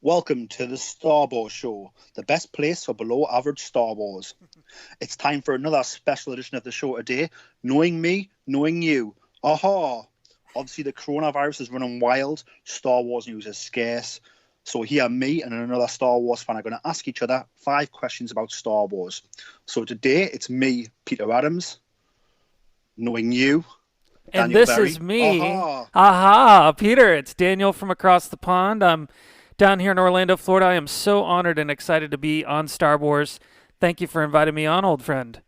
Welcome to the Star Wars Show, the best place for below average Star Wars. It's time for another special edition of the show today. Knowing me, knowing you. Aha! Obviously, the coronavirus is running wild. Star Wars news is scarce. So here, me and another Star Wars fan are going to ask each other 5 questions about Star Wars. So today, it's me, Peter Adams, knowing you, And Daniel this Berry. is me. Aha! Aha, Peter, it's Daniel from across the pond. I'm down here in Orlando, Florida. I am so honored and excited to be on Star Wars. Thank you for inviting me on, old friend.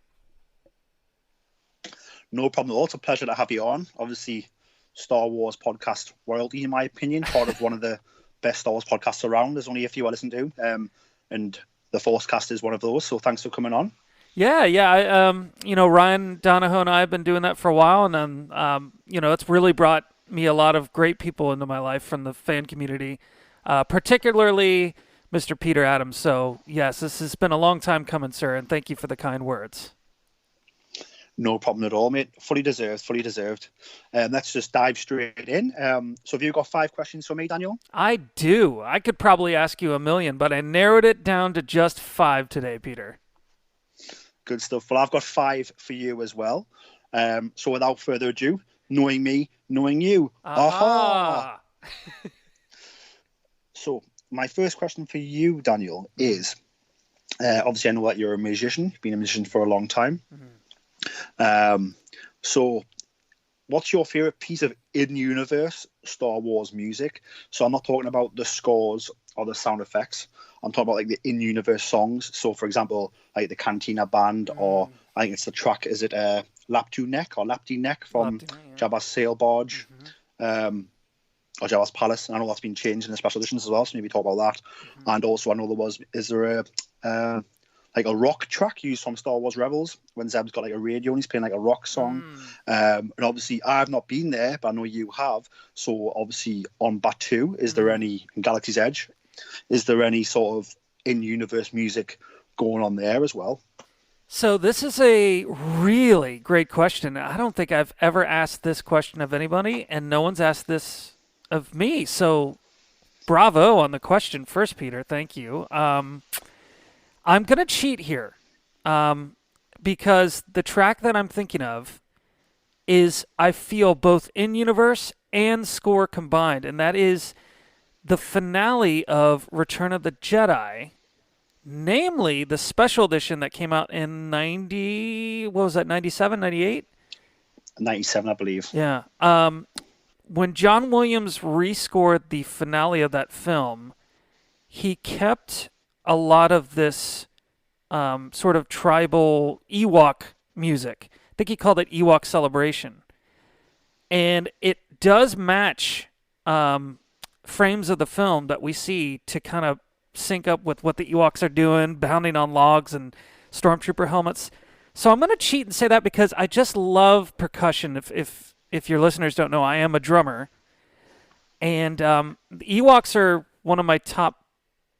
No problem at all. It's a pleasure to have you on. Obviously, Star Wars podcast royalty, in my opinion, part of one of the best Star Wars podcasts around. There's only a few I listen to, and the Forcecast is one of those. So thanks for coming on. Ryan Donahoe and I have been doing that for a while, and it's really brought me a lot of great people into my life from the fan community, particularly Mr. Peter Adams. So, yes, this has been a long time coming, sir, and thank you for the kind words. No problem at all, mate. Fully deserved, fully deserved. Let's just dive straight in. So have you got 5 questions for me, Daniel? I do. I could probably ask you a million, but I narrowed it down to just 5 today, Peter. Good stuff. Well, I've got 5 for you as well. So without further ado, knowing me, knowing you. Aha! So my first question for you, Daniel, is obviously I know that you're a musician. You've been a musician for a long time. Mm-hmm. So what's your favorite piece of in-universe Star Wars music? So I'm not talking about the scores or the sound effects. I'm talking about like the in-universe songs. So for example, like the Cantina Band, or I think it's the track, is it Laptu Neck or Lapti Neck from Jabba's Sail Barge, or Jabba's Palace? And I know that's been changed in the special editions as well, so maybe talk about that. And also I know is there like a rock track used from Star Wars Rebels when Zeb's got like a radio and he's playing like a rock song. And obviously I've not been there, but I know you have. So obviously on Batuu, is there any, in Galaxy's Edge, is there any sort of in-universe music going on there as well? So this is a really great question. I don't think I've ever asked this question of anybody, and no one's asked this of me. So bravo on the question first, Peter. Thank you. I'm going to cheat here because the track that I'm thinking of is, I feel, both in-universe and score combined, and that is the finale of Return of the Jedi, namely the special edition that came out in 97, 98? 97, I believe. Yeah. When John Williams rescored the finale of that film, he kept a lot of this sort of tribal Ewok music. I think he called it Ewok Celebration. And it does match frames of the film that we see to kind of sync up with what the Ewoks are doing, bounding on logs and stormtrooper helmets. So I'm going to cheat and say that because I just love percussion. If your listeners don't know, I am a drummer. And the Ewoks are one of my top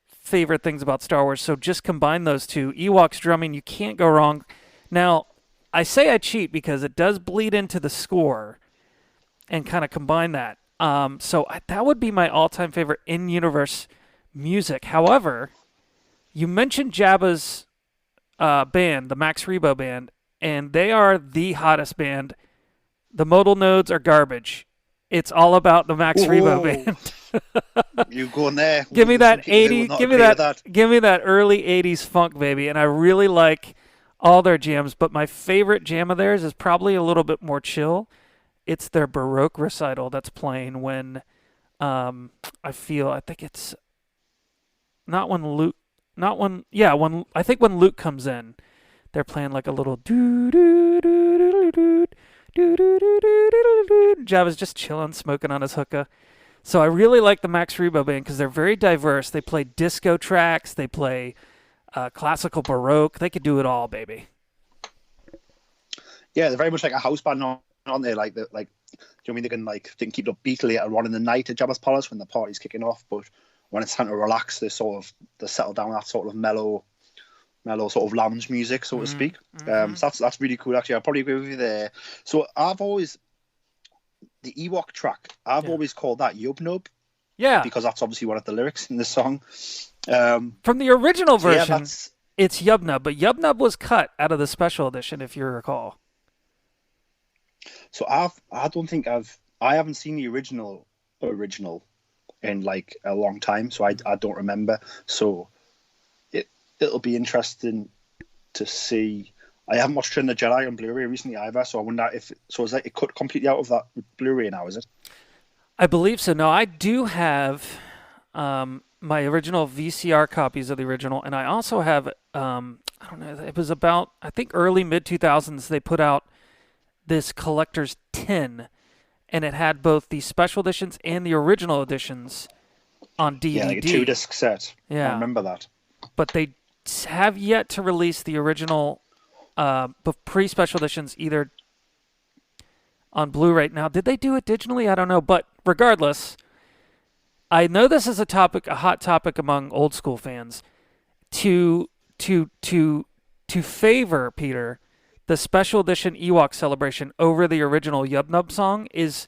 favorite things about Star Wars, so just combine those two. Ewoks drumming, you can't go wrong. Now, I say I cheat because it does bleed into the score and kind of combine that. That would be my all-time favorite in-universe music. However, you mentioned Jabba's band, the Max Rebo band, and they are the hottest band. The modal nodes are garbage. It's all about the Max Rebo band. You going there? Give me that 80. Give me that early 80s funk, baby. And I really like all their jams, but my favorite jam of theirs is probably a little bit more chill. It's their Baroque recital that's playing when I think it's not when Luke, when Luke comes in, they're playing like a little doo doo doo doo doo doo doo doo doo. Jabba's just chilling, smoking on his hookah. So I really like the Max Rebo band because they're very diverse. They play disco tracks. They play classical Baroque. They could do it all, baby. Yeah, they're very much like a house band, aren't they? Do you know what I mean? They can keep the beat later on in the night at Jabba's Palace when the party's kicking off, but when it's time to relax, they settle down that sort of mellow sort of lounge music, so to speak. So that's really cool. Actually, I probably agree with you there. So the Ewok track, I've always called that Yub Nub. Yeah. because that's obviously one of the lyrics in the song. Um, From the original so yeah, version, that's it's Yubnub, but Yubnub was cut out of the special edition, if you recall. so I don't think I haven't seen the original in like a long time, so I don't remember. So it it'll be interesting to see. I haven't watched Return of the Jedi on Blu-ray recently either, so I wonder if so. Is that it cut completely out of that Blu-ray now? Is it? I believe so. No, I do have my original VCR copies of the original, and I also have I don't know. It was about I think early mid 2000s. They put out this collector's tin, and it had both the special editions and the original editions on Yeah, like a two DVD. disc set. I Yeah, remember that. but they have yet to release the original pre-special editions either on Blu-ray. Now, did they do it digitally? I don't know, but regardless, I know this is a hot topic among old school fans. To to to to favor Peter, the special edition Ewok celebration over the original Yub song is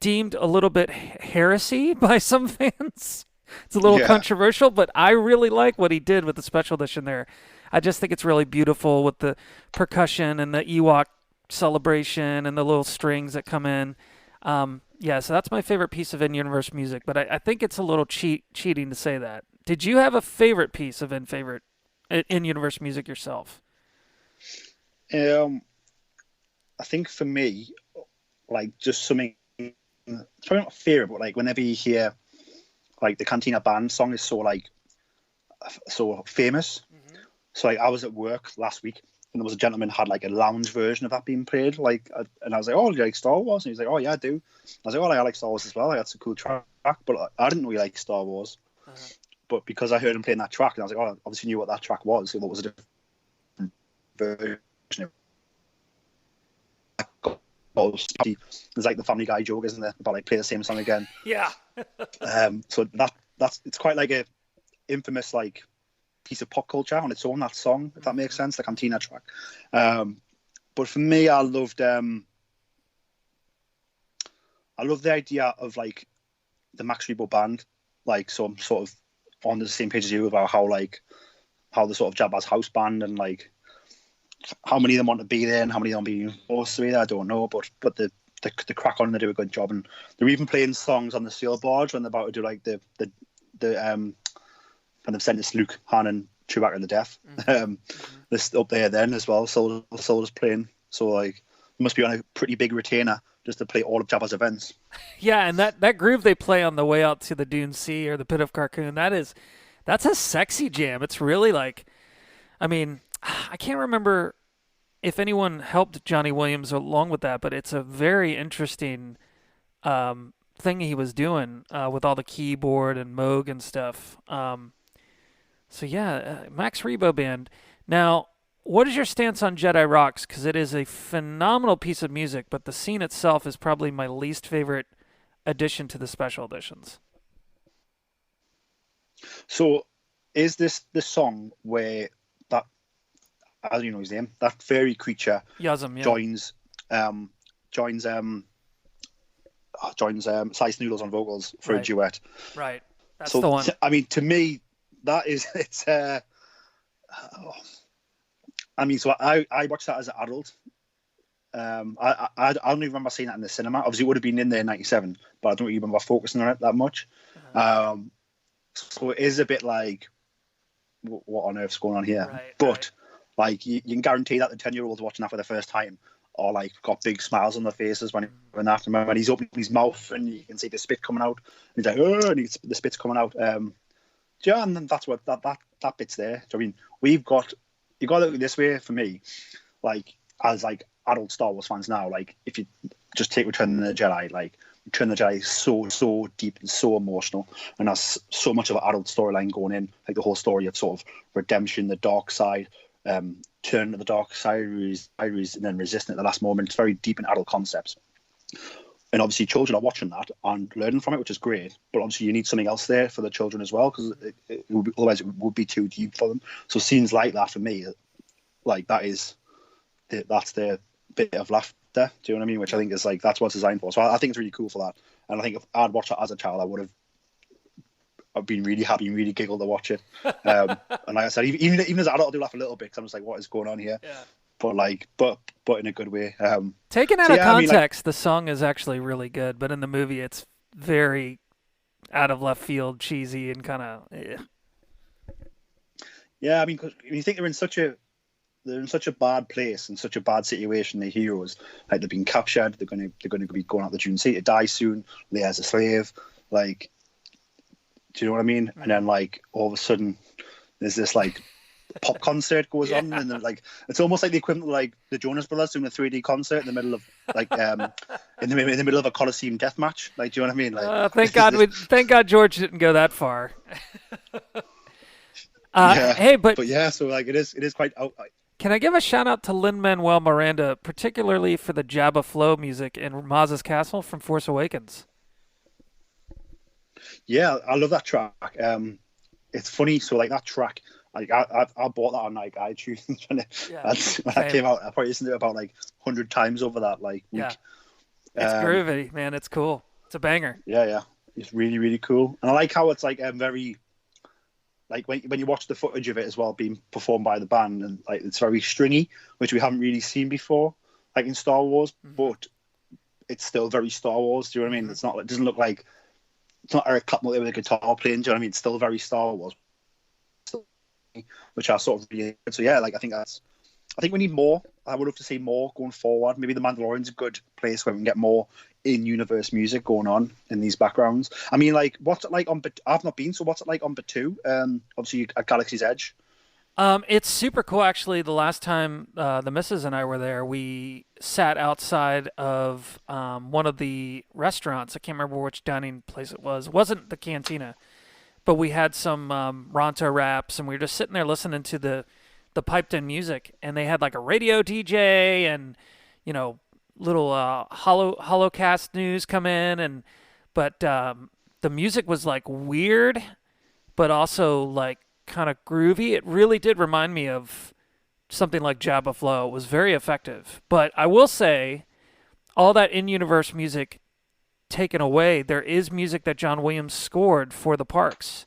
deemed a little bit heresy by some fans. It's a little Yeah, controversial, but I really like what he did with the special edition there. I just think it's really beautiful with the percussion and the Ewok celebration and the little strings that come in. Yeah, so that's my favorite piece of in-universe music, but I think it's a little cheating to say that. Did you have a favorite piece of in-universe music yourself? um, I think for me, like just something. It's probably not fair, but like whenever you hear like the Cantina Band song is so famous. So like I was at work last week and there was a gentleman had like a lounge version of that being played. And I was like, "Oh, do you like Star Wars?" And he's like, "Oh yeah, I do." I was like, "Oh, I like Star Wars as well. Like, that's a cool track." But I didn't really like Star Wars. Uh-huh. But because I heard him playing that track, and I was like, "Oh, I obviously knew what that track was. So what was a different version of There's like the Family Guy joke, isn't there? About like play the same song again. Yeah. So that's it's quite like a infamous like piece of pop culture on its own. That song, if that makes sense, the Cantina track. But for me, I love the idea of like the Max Rebo band, like so I'm sort of on the same page as you about how the sort of Jabba's house band and like how many of them want to be there and how many of them being forced to be there, I don't know. But the crack on and they do a good job, and they're even playing songs on the sail barge when they're about to do like the when they've sentenced Luke, Han, and Chewbacca to death. This up there then as well. Soldier's playing, so like it must be on a pretty big retainer just to play all of Jabba's events. Yeah, and that groove they play on the way out to the Dune Sea or the Pit of Carcoon, that's a sexy jam. It's really like, I mean, I can't remember if anyone helped Johnny Williams along with that, but it's a very interesting thing he was doing with all the keyboard and Moog and stuff. So yeah, Max Rebo Band. Now, what is your stance on Jedi Rocks? Because it is a phenomenal piece of music, but the scene itself is probably my least favorite addition to the special editions. So is this the song where that, I don't know his name, that fairy creature Yasm, yeah. joins um joins Slice Noodles on vocals for a Right. duet? Right. That's So the one. I mean, to me, that is it's. I mean, so I watched that as an adult. I don't even remember seeing that in the cinema. Obviously, it would have been in there in '97, but I don't really remember focusing on it that much. So it is a bit like, what on earth's going on here? Right. But like, you can guarantee that the 10-year-olds watching that for the first time are like got big smiles on their faces when he's opening his mouth and you can see the spit coming out. And he's like, oh, and the spit's coming out. Yeah, and then that's what that bit's there. So, I mean, you got to look at it this way for me, like as like adult Star Wars fans now. Like if you just take Return of the Jedi, like Return of the Jedi is so deep and so emotional, and has so much of an adult storyline going in, like the whole story of sort of redemption, the dark side, turn to the dark side, and then resisting at the last moment. It's very deep and adult concepts. And obviously, children are watching that and learning from it, which is great. But obviously, you need something else there for the children as well, because otherwise it would be too deep for them. So scenes like that for me, like that's the bit of laughter. Do you know what I mean? Which I think is like that's what it's designed for. So I think it's really cool for that. And I think if I'd watched it as a child, I've been really happy and really giggled to watch it. And like I said, even as an adult, I do laugh a little bit because I'm just like, what is going on here? Yeah. But in a good way. Taken out of context, the song is actually really good, but in the movie, it's very out of left field, cheesy, and kind of. Yeah, I mean, cause you think they're in such a bad place, in such a bad situation. The heroes, like, they've been captured. They're going to be going out the Dune Sea to die soon. Leia's a slave. Like, do you know what I mean? Mm-hmm. And then, like, all of a sudden, there's this like pop concert goes on, and then, like, it's almost like the equivalent of like the Jonas Brothers doing a 3D concert in the middle of like in the middle of a Colosseum death match. Like, do you know what I mean? Like, thank God George didn't go that far. Hey, but yeah, so like it is quite out. Can I give a shout out to Lin-Manuel Miranda, particularly for the Jabba Flow music in Maz's Castle from Force Awakens? Yeah, I love that track. It's funny. So like that track, like I bought that on like iTunes when it came out. I probably listened to it about like 100 times over that like week. Yeah. It's groovy, man. It's cool. It's a banger. Yeah. It's really, really cool. And I like how it's like very, like when you watch the footage of it as well being performed by the band, and like it's very stringy, which we haven't really seen before, like in Star Wars, but it's still very Star Wars. Do you know what I mean? It's not. It doesn't look like. It's not Eric Clapton with a guitar playing. Do you know what I mean? It's still very Star Wars, which I sort of really. So yeah, like I think we need more. I would love to see more going forward. Maybe The Mandalorian's a good place where we can get more in-universe music going on in these backgrounds. I mean, like, what's it like on? I've not been, so what's it like on Batuu? Obviously at Galaxy's Edge. It's super cool, actually. The last time the missus and I were there, we sat outside of one of the restaurants. I can't remember which dining place it was. It wasn't the Cantina, but we had some Ronto wraps, and we were just sitting there listening to the piped-in music, and they had like a radio DJ and, you know, little holocast news come in, but the music was like weird, but also like kind of groovy. It really did remind me of something like Jabba Flow. It was very effective. But I will say, all that in-universe music taken away, there is music that John Williams scored for the parks,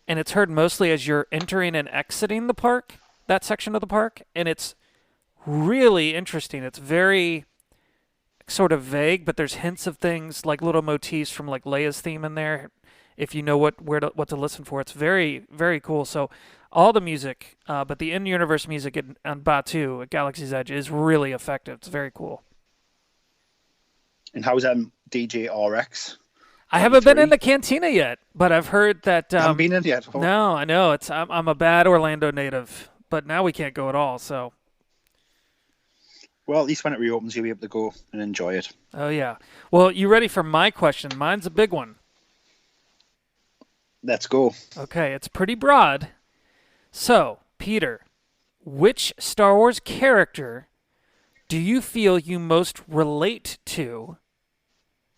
and it's heard mostly as you're entering and exiting the park, that section of the park, and it's really interesting. It's very sort of vague, but there's hints of things like little motifs from like Leia's theme in there. If you know what to listen for, it's very, very cool. So all the music, but the in-universe music on Batuu at Galaxy's Edge is really effective. It's very cool. And how's DJ RX? I haven't been in the Cantina yet, but I've heard that. Haven't been in yet. No, I know I'm a bad Orlando native, but now we can't go at all. So. Well, at least when it reopens, you'll be able to go and enjoy it. Oh yeah. Well, you ready for my question? Mine's a big one. Let's go. Okay, it's pretty broad. So, Peter, which Star Wars character do you feel you most relate to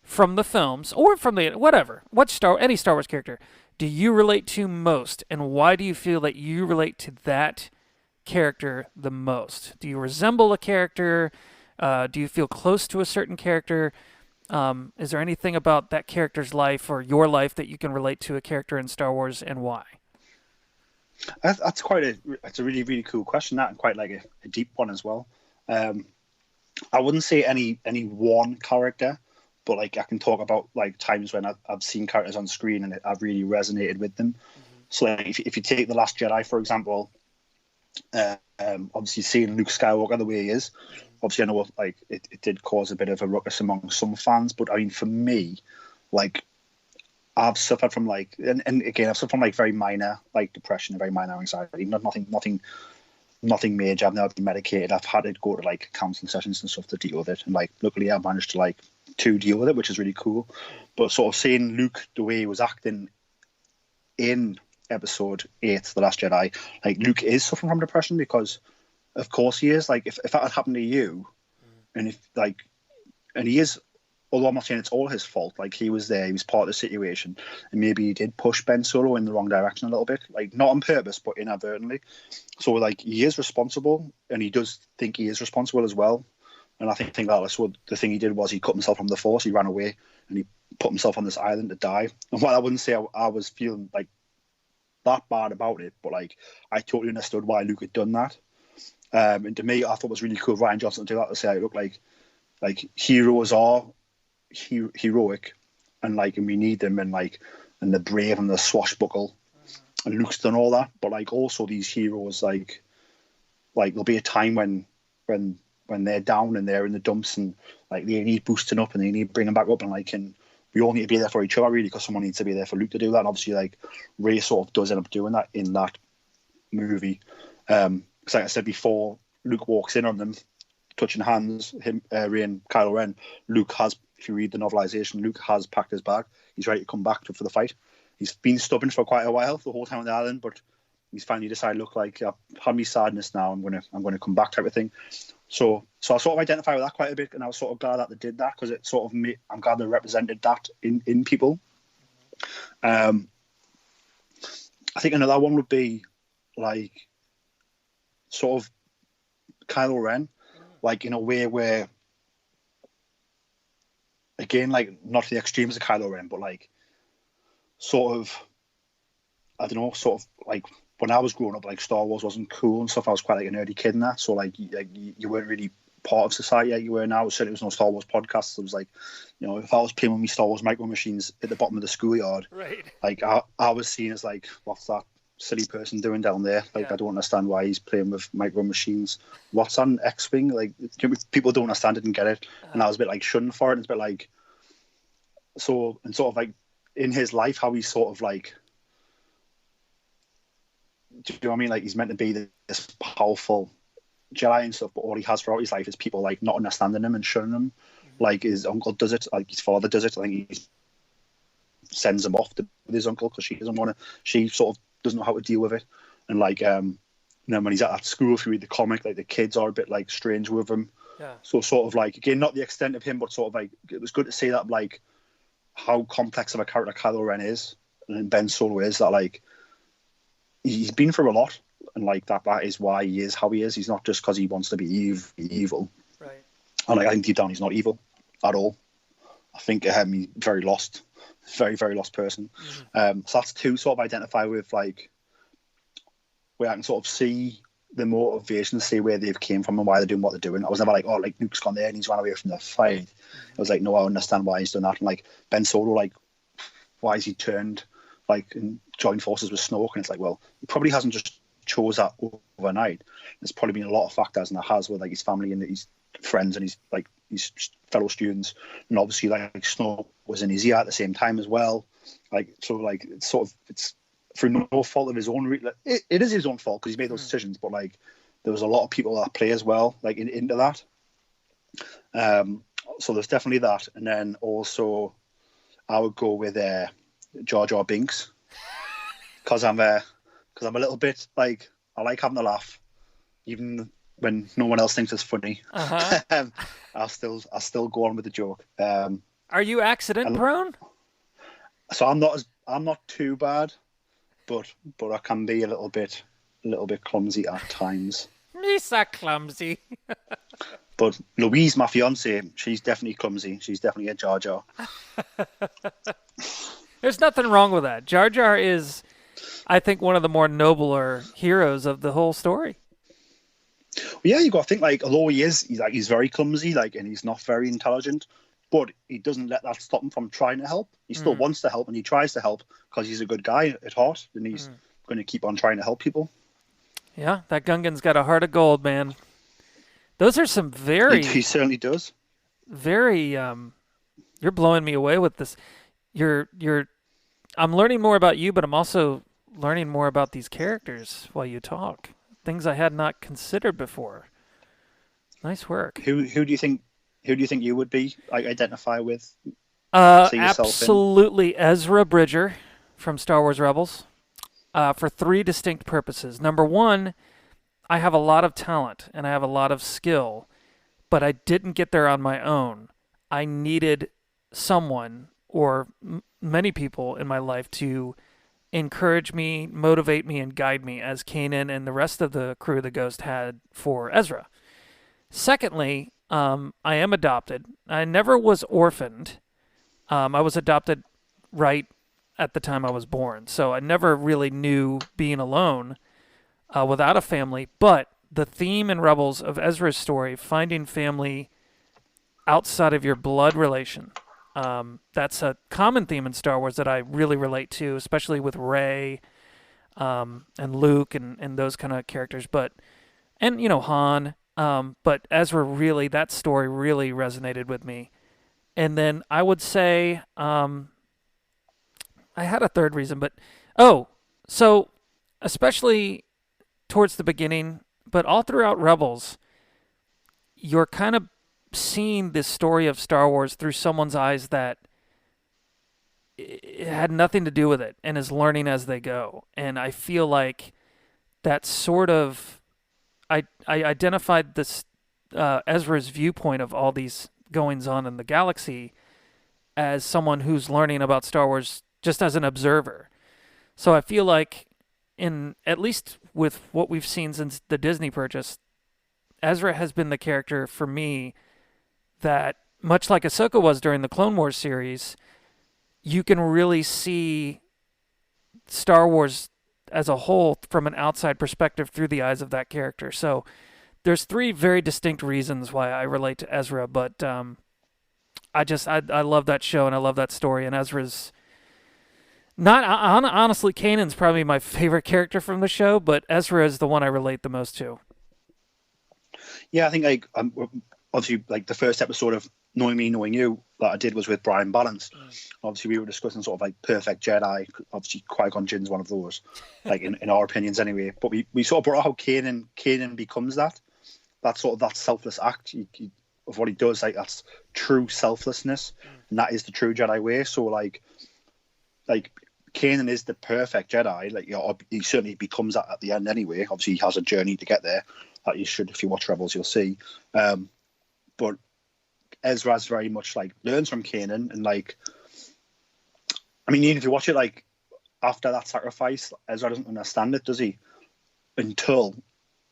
from the films or from the whatever? Any Star Wars character do you relate to most, and why do you feel that you relate to that character the most? Do you resemble a character? Do you feel close to a certain character? Is there anything about that character's life or your life that you can relate to a character in Star Wars, and why? That's a really, really cool question, that, and quite like a deep one as well. I wouldn't say any one character, but like I can talk about like times when I've seen characters on screen and I've really resonated with them. Mm-hmm. So like, if you take The Last Jedi, for example, obviously seeing Luke Skywalker the way he is, obviously I know like it did cause a bit of a ruckus among some fans, but I mean for me, like I've suffered from like and again I've suffered from like very minor like depression and very minor anxiety, nothing major. I've never been medicated. I've had to go to like counselling sessions and stuff to deal with it, and like luckily I've managed to like deal with it, which is really cool. But sort of seeing Luke the way he was acting in Episode 8, The Last Jedi, like Luke is suffering from depression, because of course he is. Like if that had happened to you, and he is, although I'm not saying it's all his fault, like he was there, he was part of the situation, and maybe he did push Ben Solo in the wrong direction a little bit, like not on purpose but inadvertently. So like he is responsible, and he does think he is responsible as well. And I think that that's what the thing he did was he cut himself from the Force. He ran away and he put himself on this island to die. And while I wouldn't say I was feeling like that bad about it, but like I totally understood why Luke had done that. And to me, I thought it was really cool of Ryan Johnson to do that, to say it looked like heroes are heroic, and like, and we need them, and like, and the brave and the swashbuckle, and Luke's done all that. But like also these heroes, like there'll be a time when they're down and they're in the dumps, and like they need boosting up and they need bringing back up, and like, and we all need to be there for each other, really, because someone needs to be there for Luke to do that. And obviously, like, Rey sort of does end up doing that in that movie. Because like I said before, Luke walks in on them, touching hands, Rey and Kylo Ren. Luke has, if you read the novelization, Luke has packed his bag. He's ready to come back for the fight. He's been stubborn for quite a while, the whole time on the island, but he's finally decided, look, like, I've had me sadness now, I'm gonna come back, type of thing. So I sort of identify with that quite a bit, and I was sort of glad that they did that, because it sort of I'm glad they represented that in people. I think another one would be like sort of Kylo Ren, like in a way where, again, like not to the extremes of Kylo Ren, but like sort of, I don't know, sort of like when I was growing up, like Star Wars wasn't cool and stuff. I was quite like a nerdy kid in that, so like you weren't really part of society like you were now. Certainly, there was no Star Wars podcasts. It was like, you know, if I was playing with my Star Wars micro machines at the bottom of the schoolyard, Right. like I was seen as like, what's that silly person doing down there? Like, I don't understand why he's playing with micro machines. What's an X-wing? Like, people don't understand it and get it, and I was a bit like shunned for it. And it's a bit like, so, and sort of like in his life, how he's sort of like, do you know what I mean? Like, he's meant to be this powerful Jedi and stuff, but all he has throughout his life is people like not understanding him and shunning him. Like, his uncle does it, like his father does it. I think he sends him off with his uncle because she doesn't want to. She sort of doesn't know how to deal with it. And like, you know, when he's at school, if you read the comic, like the kids are a bit like strange with him. Yeah. So sort of like, again, not the extent of him, but sort of like, it was good to see that, like, how complex of a character Kylo Ren is, and Ben Solo is, that like he's been through a lot, and like that is why he is how he is. He's not just because he wants to be evil. Right. And like, I think deep down he's not evil at all. I think he's very lost, very, very lost person. So that's two sort of identify with, like, where I can sort of see the motivation, see where they've came from and why they're doing what they're doing. I was never like, oh, like Luke's gone there and he's run away from the fight. I was like, no, I understand why he's done that. And like Ben Solo, like, why has he turned like and joined forces with Snoke? And it's like, well, he probably hasn't just chose that overnight. There's probably been a lot of factors, and it has, with like his family and his friends and his fellow students, and obviously like Snoke was in his ear at the same time as well. Like, so like it's through no fault of his own. It is his own fault because he made those decisions, but like there was a lot of people that play as well, like into that. So there's definitely that, and then also I would go with Jar Jar Binks, because I'm a little bit like, I like having a laugh, even when no one else thinks it's funny. I'll still go on with the joke. Are you accident prone? So I'm not too bad, but I can be a little bit clumsy at times. Me so clumsy. But Louise, my fiance, she's definitely clumsy. She's definitely a Jar Jar. There's nothing wrong with that. Jar Jar is, I think, one of the more nobler heroes of the whole story. Well, yeah, you got to think, like, although he's very clumsy, like, and he's not very intelligent, but he doesn't let that stop him from trying to help. He still wants to help, and he tries to help because he's a good guy at heart, and he's going to keep on trying to help people. Yeah, that Gungan's got a heart of gold, man. Those are some very... He certainly does. Very... you're blowing me away with this. I'm learning more about you, but I'm also learning more about these characters while you talk. Things I had not considered before. Nice work. Who do you think you would be, like, identify with? Absolutely Ezra Bridger from Star Wars Rebels, for three distinct purposes. Number one, I have a lot of talent and I have a lot of skill, but I didn't get there on my own. I needed someone or many people in my life to encourage me, motivate me, and guide me, as Kanan and the rest of the crew of the Ghost had for Ezra. Secondly, I am adopted. I never was orphaned, I was adopted right at the time I was born, so I never really knew being alone without a family. But the theme in Rebels of Ezra's story, finding family outside of your blood relation, that's a common theme in Star Wars that I really relate to, especially with Rey and Luke and those kind of characters. But and Han. But Ezra really, that story really resonated with me. And then I would say I had a third reason, but oh, so especially towards the beginning, but all throughout Rebels, you're kind of seeing this story of Star Wars through someone's eyes that it had nothing to do with it and is learning as they go. And I feel like that sort of I identified this Ezra's viewpoint of all these goings on in the galaxy as someone who's learning about Star Wars just as an observer. So I feel like in at least with what we've seen since the Disney purchase, Ezra has been the character for me that much like Ahsoka was during the Clone Wars series, you can really see Star Wars as a whole from an outside perspective through the eyes of that character. So there's three very distinct reasons why I relate to Ezra, but I love that show and I love that story, and Ezra's not honestly, Kanan's probably my favorite character from the show, but Ezra is the one I relate the most to. Yeah, I think like obviously like the first episode of Knowing Me, Knowing You that I did was with Brian Balance. Obviously, we were discussing sort of like perfect Jedi. Obviously, Qui-Gon Jinn's one of those, like in our opinions anyway. But we sort of brought out how Kanan becomes that sort of that selfless act of what he does. Like that's true selflessness, and that is the true Jedi way. So like Kanan is the perfect Jedi. Like he certainly becomes that at the end anyway. Obviously, he has a journey to get there. That you should, if you watch Rebels, you'll see. But Ezra's very much like learns from Kanan, and like, I mean, even if you watch it like after that sacrifice, Ezra doesn't understand it, does he? Until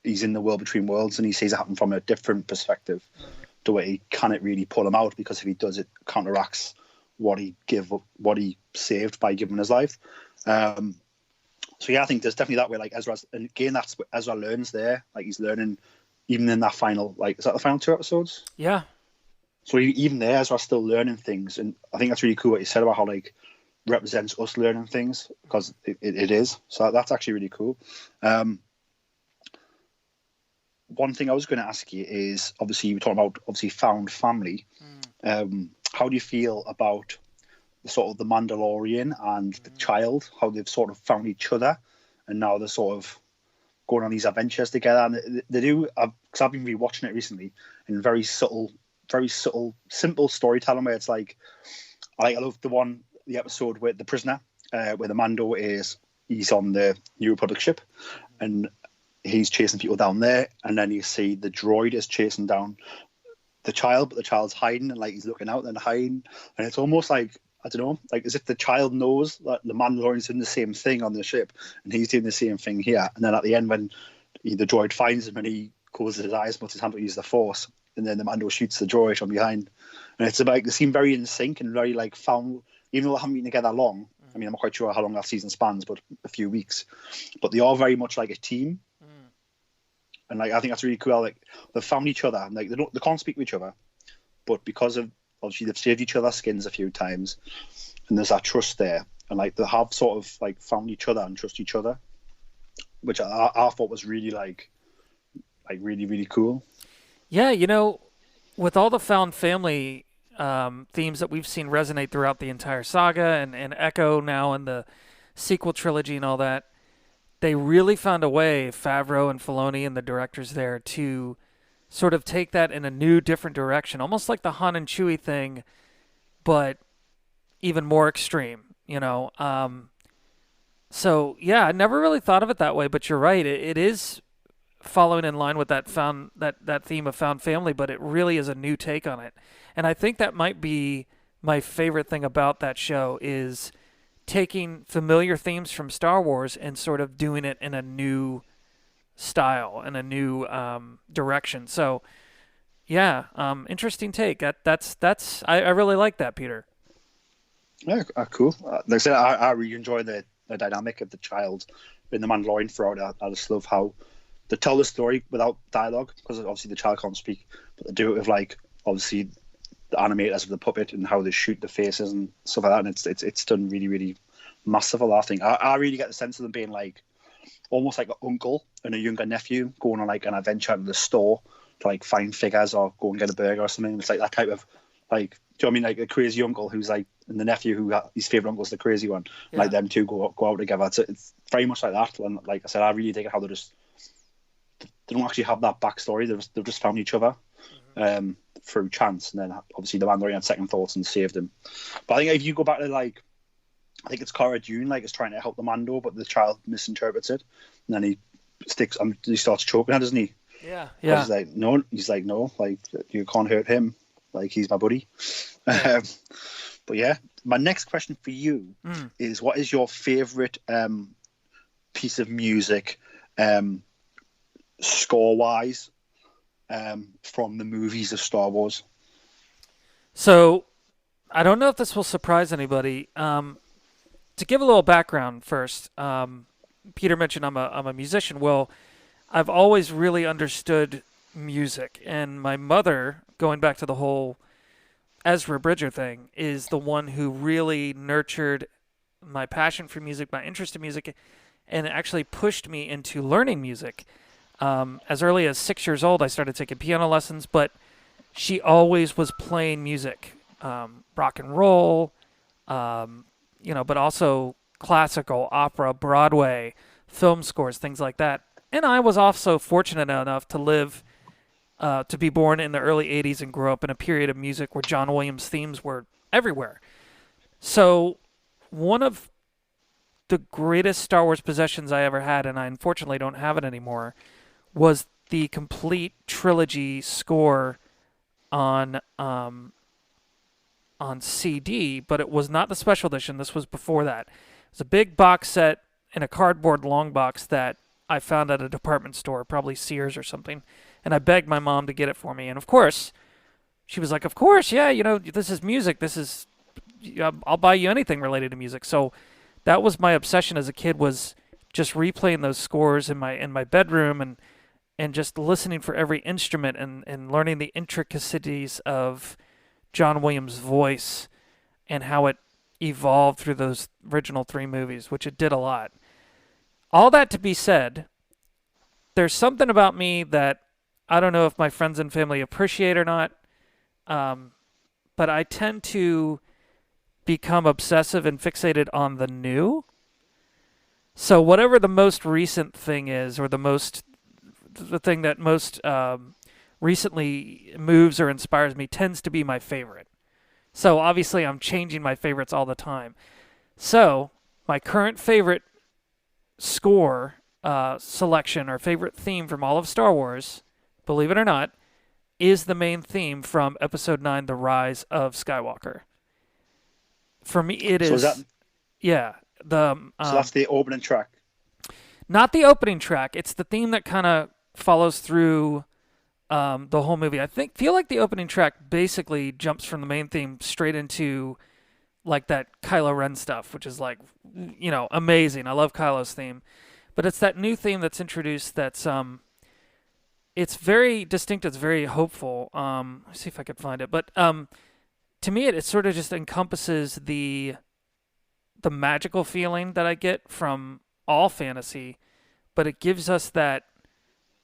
he's in the world between worlds and he sees it happen from a different perspective, the way he can't really pull him out, because if he does, it counteracts what he saved by giving his life. So yeah, I think there's definitely that way. Like Ezra's, and again, that's what Ezra learns there. Like he's learning even in that final, like is that the final two episodes? Yeah. So even there, Ezra's still learning things, and I think that's really cool what you said about how like represents us learning things, because it is. So that's actually really cool. One thing I was going to ask you is, obviously you were talking about obviously found family. How do you feel about sort of the Mandalorian and the child, how they've sort of found each other, and now they're sort of going on these adventures together? And they do, because I've been rewatching it recently, in very subtle, simple storytelling where it's like, I love the episode with the prisoner, where the Mando he's on the New Republic ship, and he's chasing people down there, and then you see the droid is chasing down the child, but the child's hiding, and like he's looking out and hiding, and it's almost like, I don't know, like as if the child knows that the Mandalorian's doing the same thing on the ship, and he's doing the same thing here. And then at the end, when the droid finds him and he closes his eyes, puts his hand to use the Force, and then the Mando shoots the droid from behind, and it's like they seem very in sync and very like found, even though they haven't been together long. I mean, I'm not quite sure how long that season spans, but a few weeks. But they are very much like a team. And like I think that's really cool. Like they've found each other, and like they can't speak to each other, but because of obviously they've saved each other's skins a few times, and there's that trust there, and like they have sort of like found each other and trust each other, which I thought was really like really really cool. Yeah, with all the found family themes that we've seen resonate throughout the entire saga and echo now in the sequel trilogy and all that, they really found a way, Favreau and Filoni and the directors there, to sort of take that in a new, different direction, almost like the Han and Chewie thing, but even more extreme. So yeah, I never really thought of it that way, but you're right. It is following in line with that theme of found family, but it really is a new take on it. And I think that might be my favorite thing about that show is taking familiar themes from Star Wars and sort of doing it in a new style and a new direction. So, yeah, interesting take. I really like that, Peter. Yeah, cool. Like I said, I really enjoy the dynamic of the child in the Mandalorian throughout. I just love how they tell the story without dialogue because obviously the child can't speak, but they do it with like obviously the animators of the puppet and how they shoot the faces and stuff like that. And it's done really really masterful. I think I really get the sense of them being like almost like an uncle and a younger nephew going on like an adventure to the store to like find figures or go and get a burger or something. It's like that type of like, do you know what I mean? Like a crazy uncle who's like, and the nephew who his favorite uncle's the crazy one. Yeah. Like them two go out together. It's very much like that. And like I said, I really dig how they don't actually have that backstory. They've just found each other through chance, and then obviously the Mandalorian had second thoughts and saved him. But I think if you go back to like, I think it's Cara Dune, like is trying to help the Mando, but the child misinterprets it, and then he starts choking her, doesn't he? Yeah, yeah. He's like, no, like you can't hurt him, like he's my buddy. Yeah. But yeah, my next question for you is, what is your favorite piece of music, score wise, from the movies of Star Wars? So I don't know if this will surprise anybody. To give a little background first, Peter mentioned I'm a musician. Well, I've always really understood music, and my mother, going back to the whole Ezra Bridger thing, is the one who really nurtured my passion for music, my interest in music, and actually pushed me into learning music. As early as 6 years old, I started taking piano lessons, but she always was playing music, rock and roll, but also classical, opera, Broadway, film scores, things like that. And I was also fortunate enough to to be born in the early 80s and grow up in a period of music where John Williams themes were everywhere. So one of the greatest Star Wars possessions I ever had, and I unfortunately don't have it anymore, was the complete trilogy score on CD, but it was not the special edition. This was before that. It was a big box set in a cardboard long box that I found at a department store, probably Sears or something, and I begged my mom to get it for me. And of course, she was like, "Of course, yeah, this is music. I'll buy you anything related to music." So that was my obsession as a kid, was just replaying those scores in my bedroom and just listening for every instrument and learning the intricacies of John Williams' voice and how it evolved through those original three movies, which it did a lot. All that to be said, there's something about me that I don't know if my friends and family appreciate or not, but I tend to become obsessive and fixated on the new. So whatever the most recent thing is, or the thing that most recently moves or inspires me, tends to be my favorite. So obviously I'm changing my favorites all the time. So my current favorite score selection or favorite theme from all of Star Wars, believe it or not, is the main theme from Episode 9, The Rise of Skywalker. For me, it is. So is that Yeah. so? That's the opening track. Not the opening track. It's the theme that kind of follows through the whole movie. Feel like the opening track basically jumps from the main theme straight into like that Kylo Ren stuff, which is like, amazing. I love Kylo's theme, but it's that new theme that's introduced. It's very distinct. It's very hopeful. Let's see if I could find it. But to me, it sort of just encompasses the magical feeling that I get from all fantasy, but it gives us that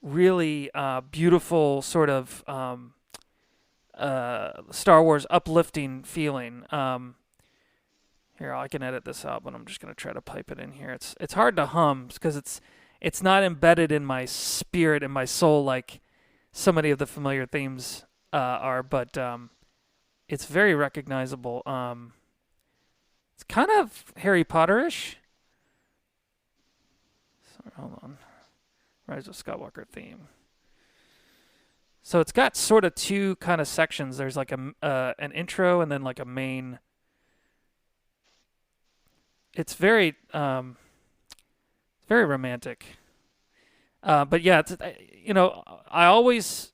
really beautiful sort of Star Wars uplifting feeling. Here, I can edit this out, but I'm just going to try to pipe it in here. It's hard to hum because it's not embedded in my spirit and my soul like so many of the familiar themes are, but it's very recognizable. It's kind of Harry Potter-ish. Sorry, hold on. Rise of Skywalker theme. So it's got sort of two kind of sections. There's like an intro and then like a main. It's very romantic. But yeah, I always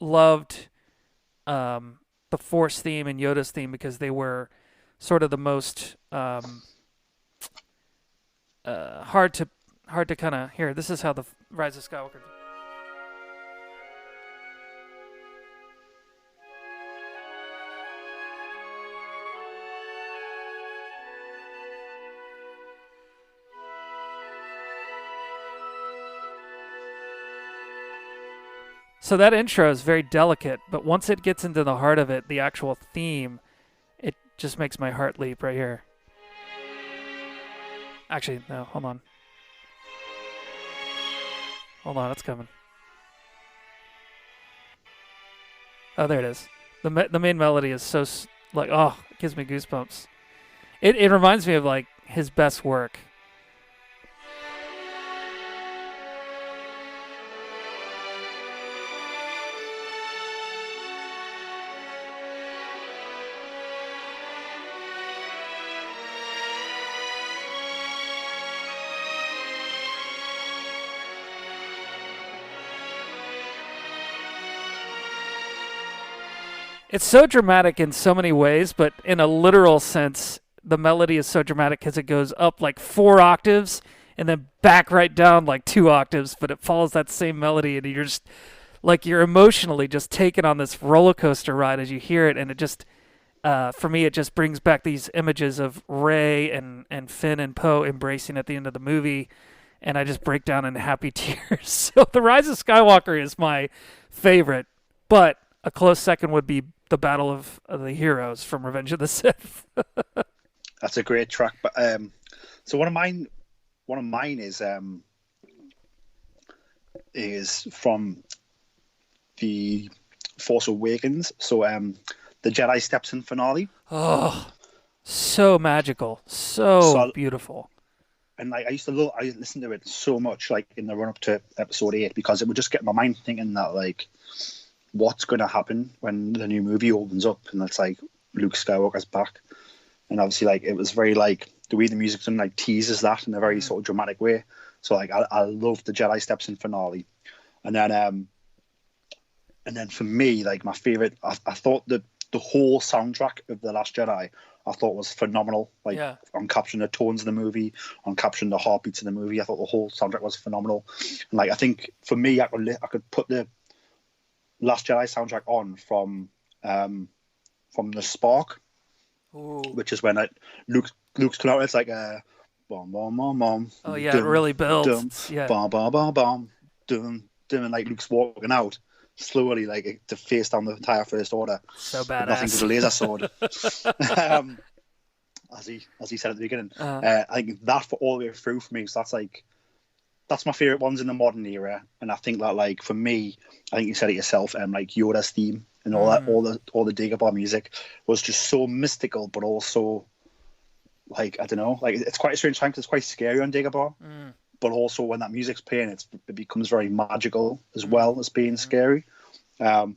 loved the Force theme and Yoda's theme because they were sort of the most hard to kind of hear. This is how the Rise of Skywalker. So that intro is very delicate, but once it gets into the heart of it, the actual theme, it just makes my heart leap right here. Actually, no, hold on. Hold on, it's coming. Oh, there it is. The main melody is so like, oh, it gives me goosebumps. It reminds me of like his best work. It's so dramatic in so many ways, but in a literal sense, the melody is so dramatic because it goes up like 4 octaves and then back right down like 2 octaves, but it follows that same melody, and you're just like you're emotionally just taken on this roller coaster ride as you hear it, and it just for me it just brings back these images of Rey and Finn and Poe embracing at the end of the movie, and I just break down in happy tears. So The Rise of Skywalker is my favorite, but a close second would be the Battle of the Heroes from Revenge of the Sith. That's a great track. But so one of mine is from the Force Awakens. So the Jedi Steps in finale. Oh, so magical, so beautiful. And like I listened to it so much, like in the run up to Episode 8, because it would just get my mind thinking that like, what's going to happen when the new movie opens up and it's like Luke Skywalker's back. And obviously like it was very like the way the music's done like teases that in a very sort of dramatic way. So like I love the Jedi Steps in finale. And then for me, like my favorite, I thought that the whole soundtrack of The Last Jedi I thought was phenomenal. Like on capturing the tones of the movie, on capturing the heartbeats of the movie, I thought the whole soundtrack was phenomenal. And like I think for me, I could put the Last Jedi soundtrack on from the Spark, which is when Luke's coming out. It's like bom bom bom bom. Oh yeah, dum, it really builds. Yeah, bom bom bom bom, dum dum, and like Luke's walking out slowly, like to face down the entire First Order. So badass. Nothing but a laser sword. As he said at the beginning, I think that for all the way through for me, so that's my favorite ones in the modern era. And I think that like for me, I think you said it yourself, like Yoda's theme and all that, all the Dagobah music was just so mystical, but also like I don't know, like it's quite a strange time because it's quite scary on Dagobah, but also when that music's playing, it becomes very magical as well as being scary. And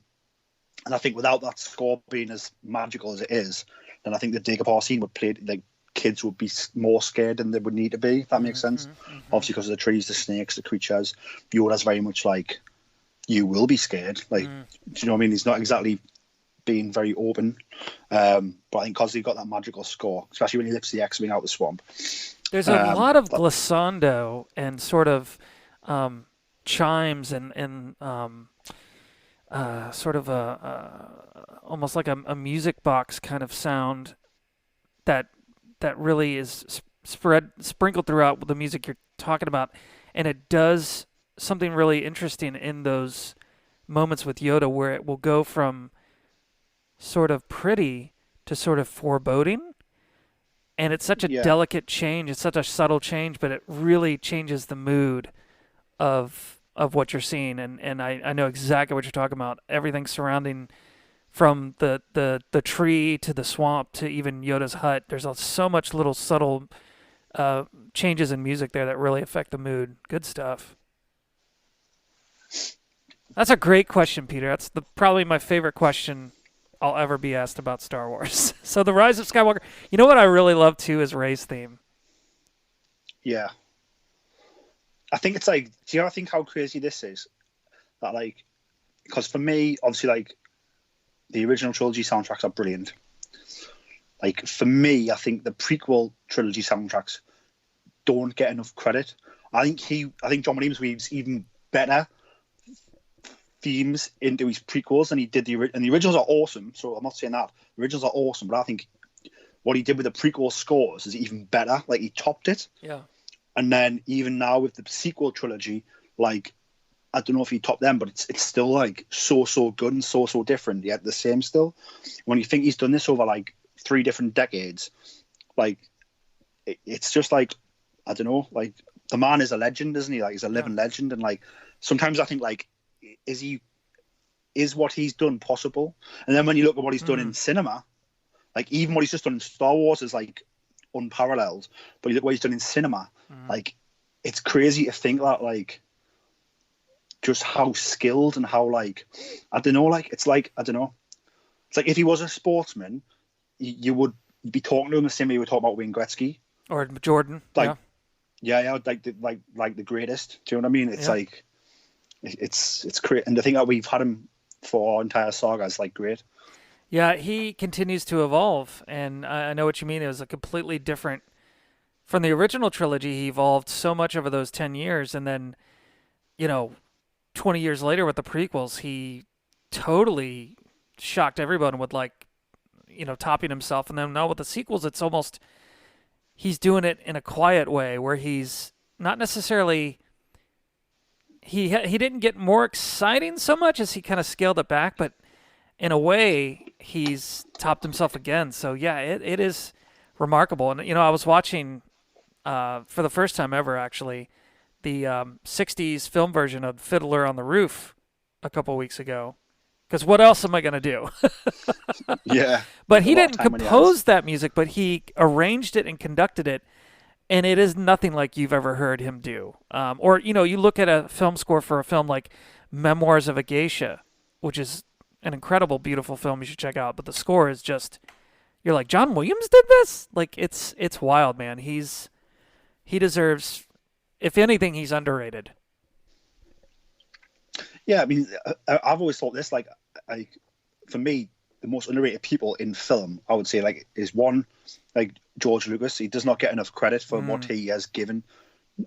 I think without that score being as magical as it is, then I think the Dagobah scene would play like kids would be more scared than they would need to be, if that makes sense. Obviously because of the trees, the snakes, the creatures. Yoda's very much like, you will be scared. Like, do you know what I mean? He's not exactly being very open. But I think because he got that magical score, especially when he lifts the X-Wing out the swamp. There's a lot of glissando and sort of chimes and sort of almost like a music box kind of sound that really is sprinkled throughout the music you're talking about, and it does something really interesting in those moments with Yoda where it will go from sort of pretty to sort of foreboding, and it's such a delicate change, it's such a subtle change, but it really changes the mood of what you're seeing, and I know exactly what you're talking about. Everything surrounding from the tree to the swamp to even Yoda's hut, there's so much little subtle changes in music there that really affect the mood. Good stuff. That's a great question, Peter. That's probably my favorite question I'll ever be asked about Star Wars. So The Rise of Skywalker. You know what I really love too is Rey's theme. Yeah. I think it's like, do you know, I think how crazy this is? That like, because for me, obviously like, the original trilogy soundtracks are brilliant. Like for me, I think the prequel trilogy soundtracks don't get enough credit. I think John Williams weaves even better themes into his prequels than he did and the originals are awesome. So I'm not saying that the originals are awesome, but I think what he did with the prequel scores is even better. Like he topped it. Yeah. And then even now with the sequel trilogy, like I don't know if he topped them, but it's still like so good and so different yet the same still. When you think he's done this over like 3 different decades, like it's just like I don't know, like the man is a legend, isn't he? Like he's a living legend, and like sometimes I think like is what he's done possible? And then when you look at what he's done in cinema, like even what he's just done in Star Wars is like unparalleled. But you look at what he's done in cinema, like it's crazy to think that like just how skilled and how like I don't know, like it's like I don't know. It's like if he was a sportsman, you would be talking to him the same way you would talk about Wayne Gretzky or Jordan. Like yeah, like the greatest. Do you know what I mean? It's like it's great, and the thing that we've had him for our entire saga is like great. Yeah, he continues to evolve, and I know what you mean. It was a completely different from the original trilogy. He evolved so much over those 10 years, and then 20 years later with the prequels, he totally shocked everyone with like topping himself. And then now with the sequels, it's almost he's doing it in a quiet way where he's not necessarily he didn't get more exciting so much as he kind of scaled it back, but in a way he's topped himself again. So yeah, it is remarkable. And I was watching for the first time ever actually the 60s film version of Fiddler on the Roof a couple weeks ago. Because what else am I going to do? Yeah. But he didn't compose that music, but he arranged it and conducted it. And it is nothing like you've ever heard him do. Or, you look at a film score for a film like Memoirs of a Geisha, which is an incredible, beautiful film you should check out. But the score is just, you're like, John Williams did this? Like, it's wild, man. He deserves, if anything, he's underrated. Yeah, I mean, I've always thought this, like, for me, the most underrated people in film, I would say, like, is one, like, George Lucas. He does not get enough credit for what he has given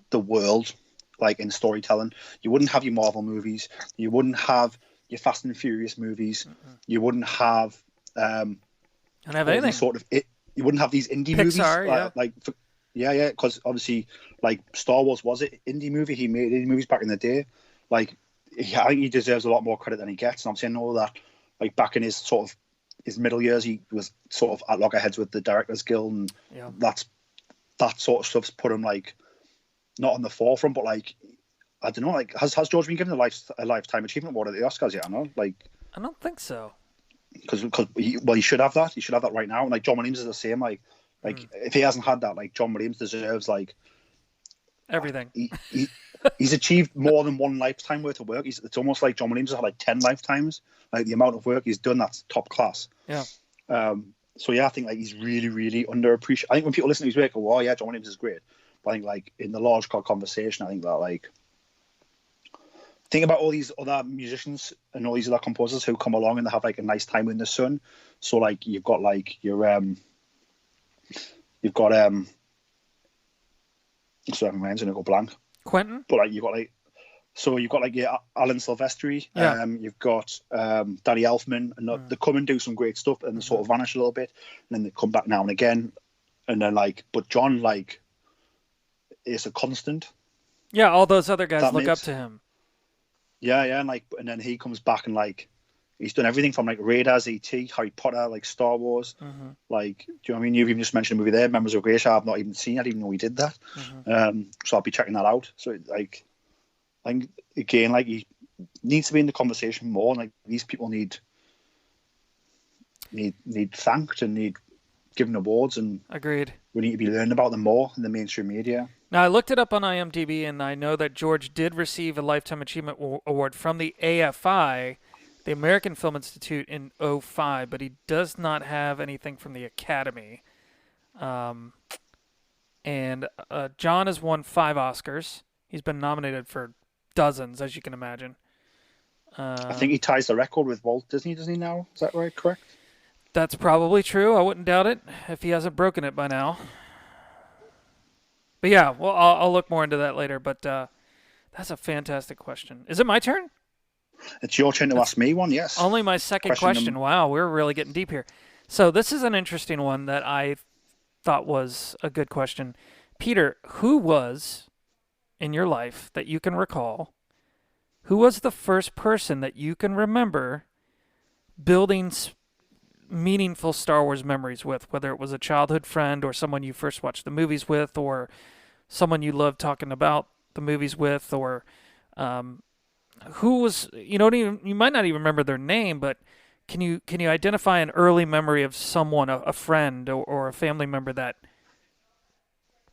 the world, like, in storytelling. You wouldn't have your Marvel movies. You wouldn't have your Fast and Furious movies. You wouldn't have... and have anything. You wouldn't have these indie Pixar, movies. Yeah. Because obviously, like, Star Wars was an indie movie. He made indie movies back in the day. Like, I think he deserves a lot more credit than he gets. And obviously, I know that, like, back in his middle years, he was sort of at loggerheads with the Directors Guild, and that sort of stuff's put him, like, not on the forefront, but, like, I don't know, like, has George been given a lifetime achievement award at the Oscars yet? I don't think so. Because he should have that. He should have that right now. And, like, John Williams is the same. Like if he hasn't had that, like, John Williams deserves, like, everything. He's achieved more than one lifetime worth of work. It's almost like John Williams has had like 10 lifetimes. Like the amount of work he's done, that's top class. Yeah. So yeah, I think like he's really, really underappreciated. I think when people listen to his work, go, "Oh yeah, John Williams is great." But I think like in the large conversation, I think that like think about all these other musicians and all these other composers who come along and they have like a nice time in the sun. So like you've got like sorry, my mind's gonna go blank. Quentin? But like you've got like your Alan Silvestri, you've got Danny Elfman, and they come and do some great stuff and they sort of vanish a little bit, and then they come back now and again, and then like, but John like is a constant. Yeah, all those other guys look up to him. Yeah, and like, and then he comes back and like he's done everything from like Raiders, E.T., Harry Potter, like Star Wars. Like, do you know what I mean? You've even just mentioned a movie there, Memoirs of Geisha. I've not even seen. I didn't even know he did that. So I'll be checking that out. So like, I think again, like he needs to be in the conversation more. Like these people need thanked and need given awards, and agreed. We need to be learning about them more in the mainstream media. Now I looked it up on IMDb, and I know that George did receive a Lifetime Achievement Award from the AFI, the American Film Institute, in 2005, but he does not have anything from the Academy. And John has won 5 Oscars. He's been nominated for dozens, as you can imagine. I think he ties the record with Walt Disney, doesn't he now? Is that right? Correct? That's probably true. I wouldn't doubt it if he hasn't broken it by now. But yeah, well, I'll look more into that later. But that's a fantastic question. Is it my turn? It's your turn to That's ask me one. Yes. only my second Question question. number. Wow, we're really getting deep here. So this is an interesting one that I thought was a good question. Peter, who was in your life that you can recall? Who was the first person that you can remember building meaningful Star Wars memories with, whether it was a childhood friend or someone you first watched the movies with, or someone you loved talking about the movies with, or um, who was you might not even remember their name, but can you identify an early memory of someone, a friend or a family member that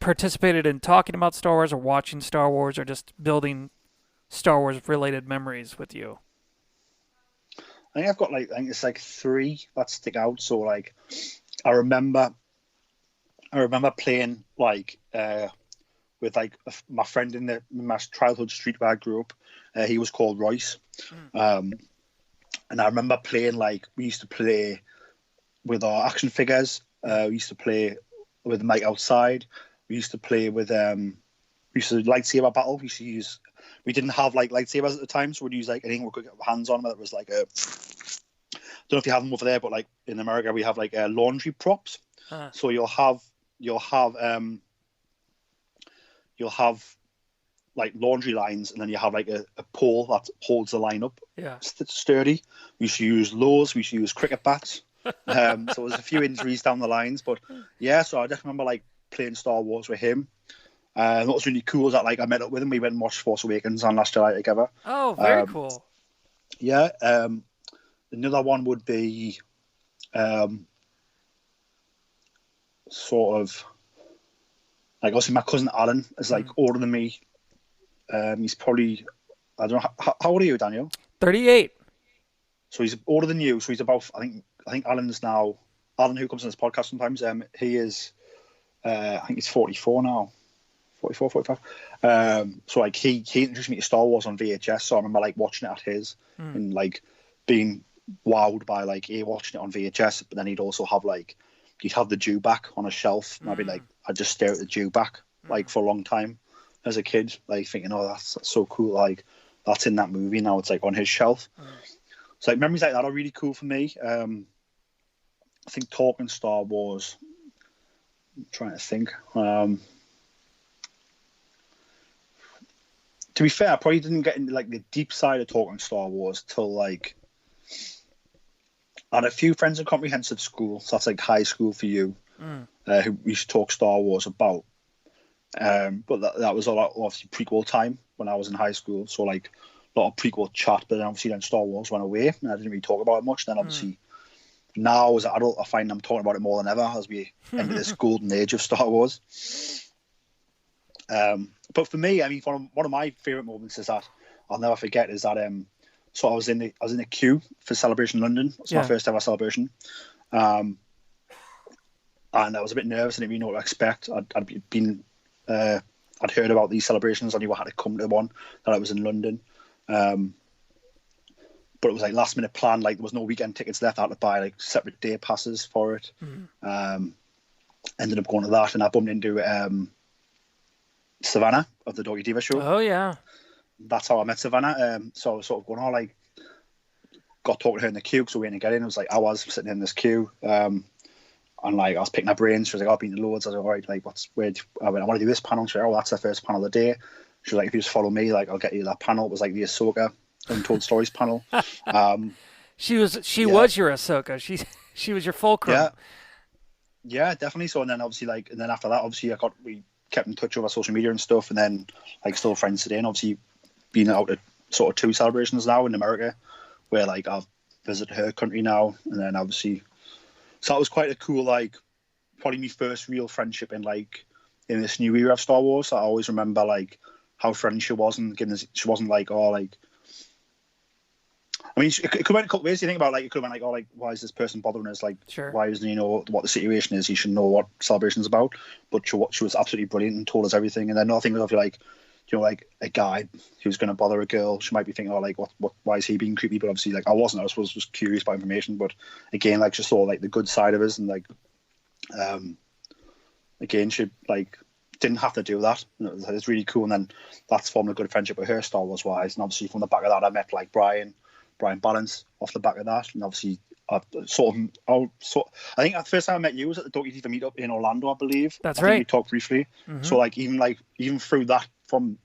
participated in talking about Star Wars or watching Star Wars or just building Star Wars related memories with you? I think I've got I think it's like three that stick out. So like, I remember, playing with my friend in my childhood street where I grew up. He was called Royce, and I remember playing we used to play with our action figures. We used to play with Mike outside. We used to play with we used to lightsaber battle. We didn't have lightsabers at the time, so we'd use anything we could get our hands on. That was like a, I don't know if you have them over there, but in America we have laundry props. So you'll have laundry lines, and then you have a pole that holds the line up. Yeah. Sturdy. We used to use those. We used to use cricket bats. So there's a few injuries down the lines, but yeah. So I just remember playing Star Wars with him. What was really cool is that I met up with him. We went and watched Force Awakens on last July together. Oh, very cool. Yeah. Another one would be sort of obviously my cousin Alan is older than me. He's probably, I don't know, how old are you, Daniel? 38. So he's older than you. So he's about, I think Alan's now, Alan who comes on this podcast sometimes, he is, I think he's 44 now. 44, 45. So he introduced me to Star Wars on VHS. So I remember watching it at his and being wowed by watching it on VHS. But then he'd also have he'd have the dewback on a shelf. And I'd just stare at the dewback for a long time as a kid, thinking, oh, that's so cool. That's in that movie now. It's on his shelf. So memories like that are really cool for me. I think talking Star Wars. I'm trying to think. To be fair, I probably didn't get into the deep side of talking Star Wars till I had a few friends in comprehensive school, so that's high school for you, who we used to talk Star Wars about. But that was a lot, obviously, prequel time when I was in high school, so a lot of prequel chat. But then obviously then Star Wars went away, and I didn't really talk about it much. Then obviously now as an adult, I find I'm talking about it more than ever as we enter this golden age of Star Wars. But for me, I mean, one of my favorite moments is that I'll never forget is that so I was in the queue for Celebration London. It's my first ever celebration, and I was a bit nervous. I didn't really know what to expect. I'd heard about these celebrations. I knew I had to come to one, that I was in London, but it was last minute plan. There was no weekend tickets left. I had to buy separate day passes for it. Ended up going to that, and I bumped into Savannah of the Doggy Diva show. Oh yeah, that's how I met Savannah. So I was sort of going, got talking to her in the queue because we were waiting to get in. It was I was sitting in this queue, and I was picking her brains. She was I've been to loads. I was all right, I want to do this panel. She was that's the first panel of the day. She was if you just follow me, I'll get you that panel. It was the Ahsoka Untold Stories panel. She was your Ahsoka. She was your fulcrum. Yeah, definitely. So and then obviously and then after that, obviously we kept in touch over social media and stuff, and then still friends today. And obviously been out at sort of 2 celebrations now in America, where I've visited her country now, and then obviously, so that was quite a cool probably my first real friendship in in this new era of Star Wars. I always remember how friendly she was, and she wasn't I mean, it could went a couple ways. You think about it could have went why is this person bothering us? Sure. Why doesn't he know what the situation is? He should know what celebration's about. But she was absolutely brilliant and told us everything. And then another thing was like a guy who's going to bother a girl, she might be thinking, oh, like, why is he being creepy? But obviously, like, I wasn't. I was just curious by information. But again, like, just saw like the good side of us, and like, again, she like didn't have to do that. And it was really cool. And then that's formed a good friendship with her, Star Wars wise. And obviously, from the back of that, I met like Brian Balance off the back of that, and obviously. I think the first time I met you was at the Donkey Theater meetup in Orlando, I believe. That's I right. think we talked briefly. Mm-hmm. So even through that, from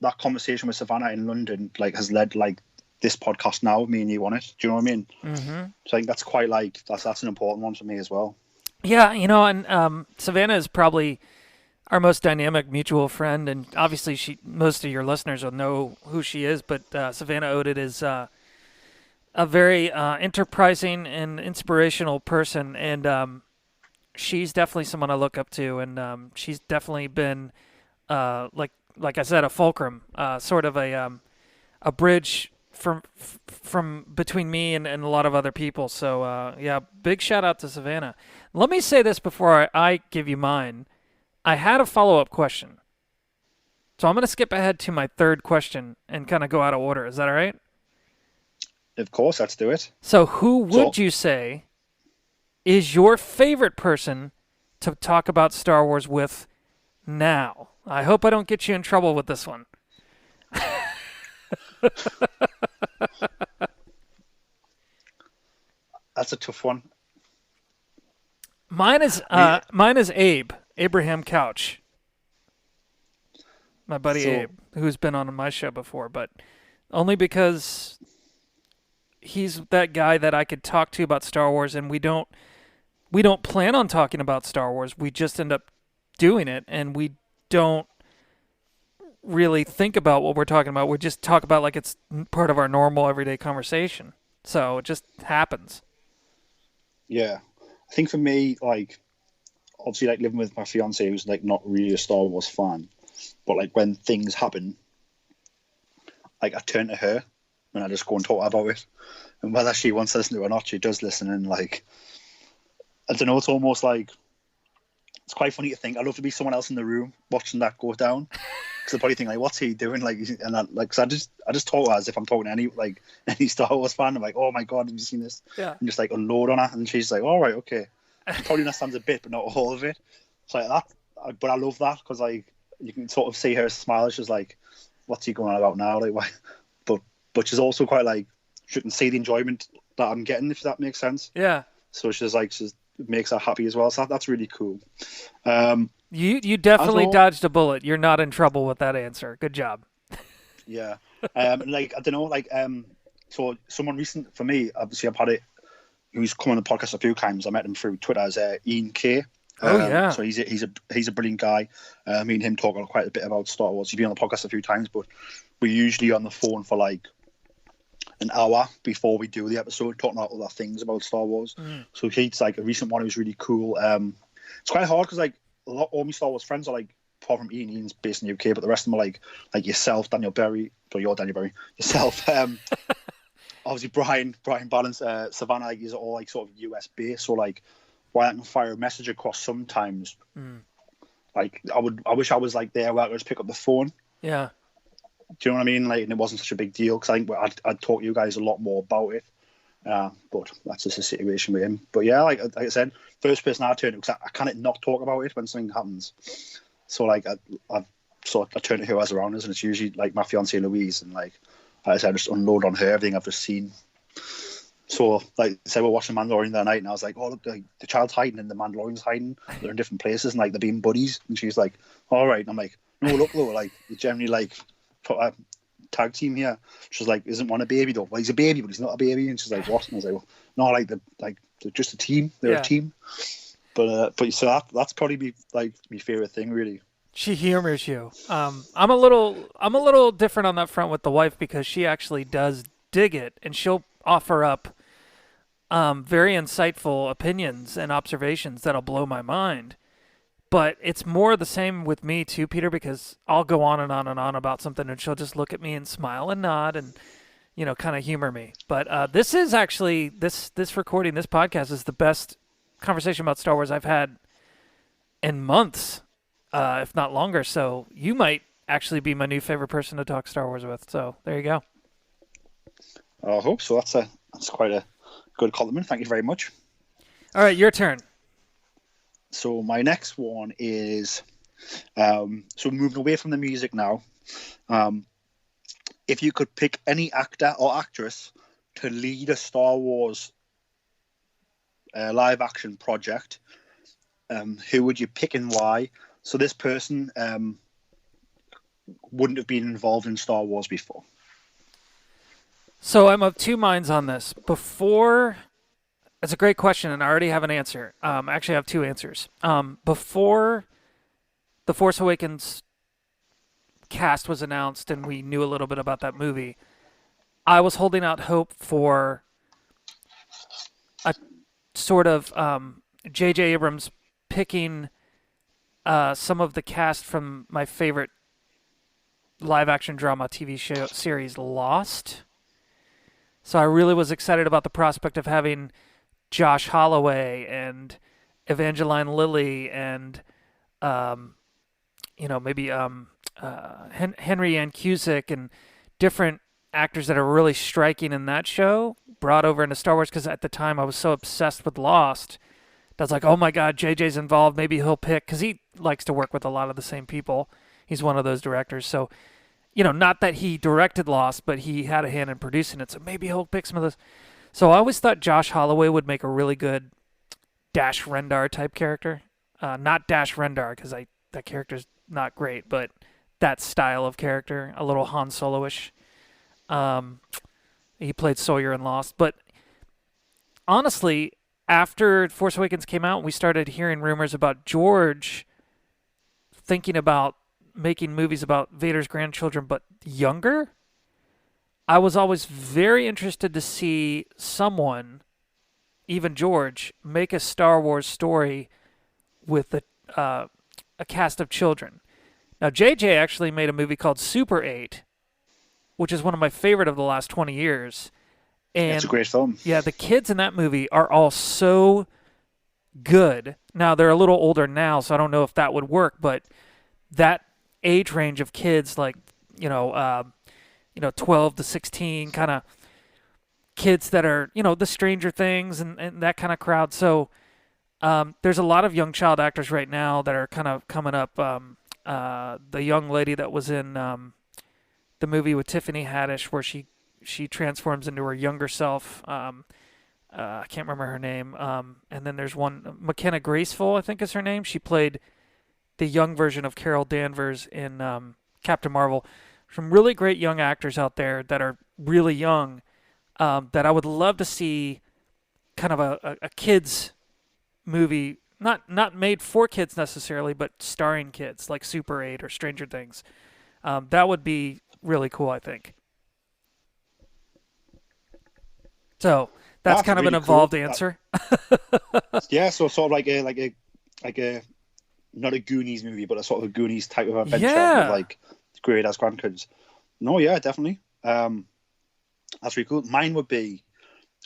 that conversation with Savannah in London, like has led like this podcast now, me and you on it. Do you know what I mean? Mm-hmm. So I think that's quite like that's an important one for me as well. Yeah, and Savannah is probably our most dynamic mutual friend, and obviously most of your listeners will know who she is. But Savannah Oded is a very enterprising and inspirational person, and she's definitely someone I look up to, and she's definitely been like I said, a fulcrum, sort of a bridge from between me and a lot of other people. So yeah, big shout out to Savannah. Let me say this before I give you mine. I had a follow-up question, so I'm going to skip ahead to my third question and kind of go out of order. Is that all right? Of course, let's do it. So who would you say is your favorite person to talk about Star Wars with now? I hope I don't get you in trouble with this one. That's a tough one. Mine is Abraham Couch. My buddy Abe, who's been on my show before, but only because he's that guy that I could talk to about Star Wars, and we don't plan on talking about Star Wars. We just end up doing it, and we don't really think about what we're talking about. We just talk about like it's part of our normal everyday conversation. So it just happens. Yeah. I think for me, like, obviously, like, living with my fiance who's, like, not really a Star Wars fan, but, like, when things happen, like, I turn to her and I just go and talk about it. And whether she wants to listen to it or not, she does listen. And, like, I don't know, it's almost like, it's quite funny to think I'd love to be someone else in the room watching that go down. Because I probably think, like, what's he doing? Like, and cause I just talk to her as if I'm talking to any Star Wars fan. I'm like, oh my God, have you seen this? Yeah. And just like unload on her. And she's like, all right, okay. She probably understands a bit, but not all of it. So like that, but I love that because like you can sort of see her smile. She's like, what's he going on about now? Like, why? But she's also quite like, she can see the enjoyment that I'm getting, if that makes sense. Yeah. So she's like, it makes her happy as well. So that's really cool. You definitely dodged a bullet. You're not in trouble with that answer. Good job. Yeah. Like, I don't know, like, so someone recent for me, obviously I've had it, who's come on the podcast a few times. I met him through Twitter as Ian K. Oh yeah. So he's a brilliant guy. Me and him talk quite a bit about Star Wars. He's been on the podcast a few times, but we're usually on the phone for like an hour before we do the episode, talking about other things about Star Wars. So he's like a recent one who's really cool. It's quite hard because like all my Star Wars friends are like, apart from Ian's based in the UK, but the rest of them are like yourself, Daniel Berry, so you're Daniel Berry, yourself, obviously Brian Balance, Savannah, like, is all like sort of US based. So like, while I can fire a message across sometimes, like I wish I was like there where I could just pick up the phone. Yeah. Do you know what I mean? Like, and it wasn't such a big deal because I think I'd talk to you guys a lot more about it. But that's just a situation with him. But yeah, like I said, first person I turn to, because I cannot not talk about it when something happens. So like I turn to who has around us, and it's usually like my fiancée Louise, and like I said, I just unload on her everything I've just seen. So like I said, we're watching Mandalorian the other night, and I was like, oh look, the child's hiding and the Mandalorian's hiding. They're in different places, and like they're being buddies. And she's like, all right. And I'm like, no, look though, like they generally like put a tag team here. She's like, isn't one a baby though? Well, he's a baby, but he's not a baby. And she's like, what? And I was like, well, no, like they're just a team. They're a team. But so that's probably my favorite thing, really. She humors you. I'm a little different on that front with the wife because she actually does dig it, and she'll offer up very insightful opinions and observations that'll blow my mind. But it's more the same with me too, Peter, because I'll go on and on and on about something, and she'll just look at me and smile and nod and, kind of humor me. But this is actually this recording, this podcast is the best conversation about Star Wars I've had in months, if not longer. So you might actually be my new favorite person to talk Star Wars with. So there you go. I hope so. That's quite a good compliment. Thank you very much. All right, your turn. So my next one is so moving away from the music now. If you could pick any actor or actress to lead a Star Wars live action project, who would you pick and why? So this person wouldn't have been involved in Star Wars before. So I'm of two minds on this. It's a great question, and I already have an answer. Actually, I have two answers. Before The Force Awakens cast was announced and we knew a little bit about that movie, I was holding out hope for a sort of J.J. Abrams picking some of the cast from my favorite live-action drama TV show series, Lost. So I really was excited about the prospect of having Josh Holloway and Evangeline Lilly and maybe Henry Ann Cusick and different actors that are really striking in that show brought over into Star Wars, because at the time I was so obsessed with Lost. I was like, oh my God, JJ's involved. Maybe he'll pick, because he likes to work with a lot of the same people. He's one of those directors. So, not that he directed Lost, but he had a hand in producing it. So maybe he'll pick some of those. So I always thought Josh Holloway would make a really good Dash Rendar type character. Not Dash Rendar, because that character's not great, but that style of character, a little Han Solo-ish. He played Sawyer in Lost. But honestly, after Force Awakens came out, we started hearing rumors about George thinking about making movies about Vader's grandchildren, but younger. I was always very interested to see someone, even George, make a Star Wars story with a cast of children. Now, JJ actually made a movie called Super 8, which is one of my favorite of the last 20 years. And it's a great film. Yeah, the kids in that movie are all so good. Now, they're a little older now, so I don't know if that would work, but that age range of kids, like, 12 to 16, kind of kids that are, the Stranger Things and that kind of crowd. So there's a lot of young child actors right now that are kind of coming up. The young lady that was in the movie with Tiffany Haddish, where she transforms into her younger self. I can't remember her name. And then there's one, McKenna Graceful, I think is her name. She played the young version of Carol Danvers in Captain Marvel. Some really great young actors out there that are really young, that I would love to see kind of a kids movie, not made for kids necessarily, but starring kids, like Super 8 or Stranger Things. That would be really cool, I think. So that's kind of really an evolved answer. Yeah, so sort of like a not a Goonies movie, but a sort of a Goonies type of adventure with like great as grandkids. No, yeah, definitely. That's really cool. Mine would be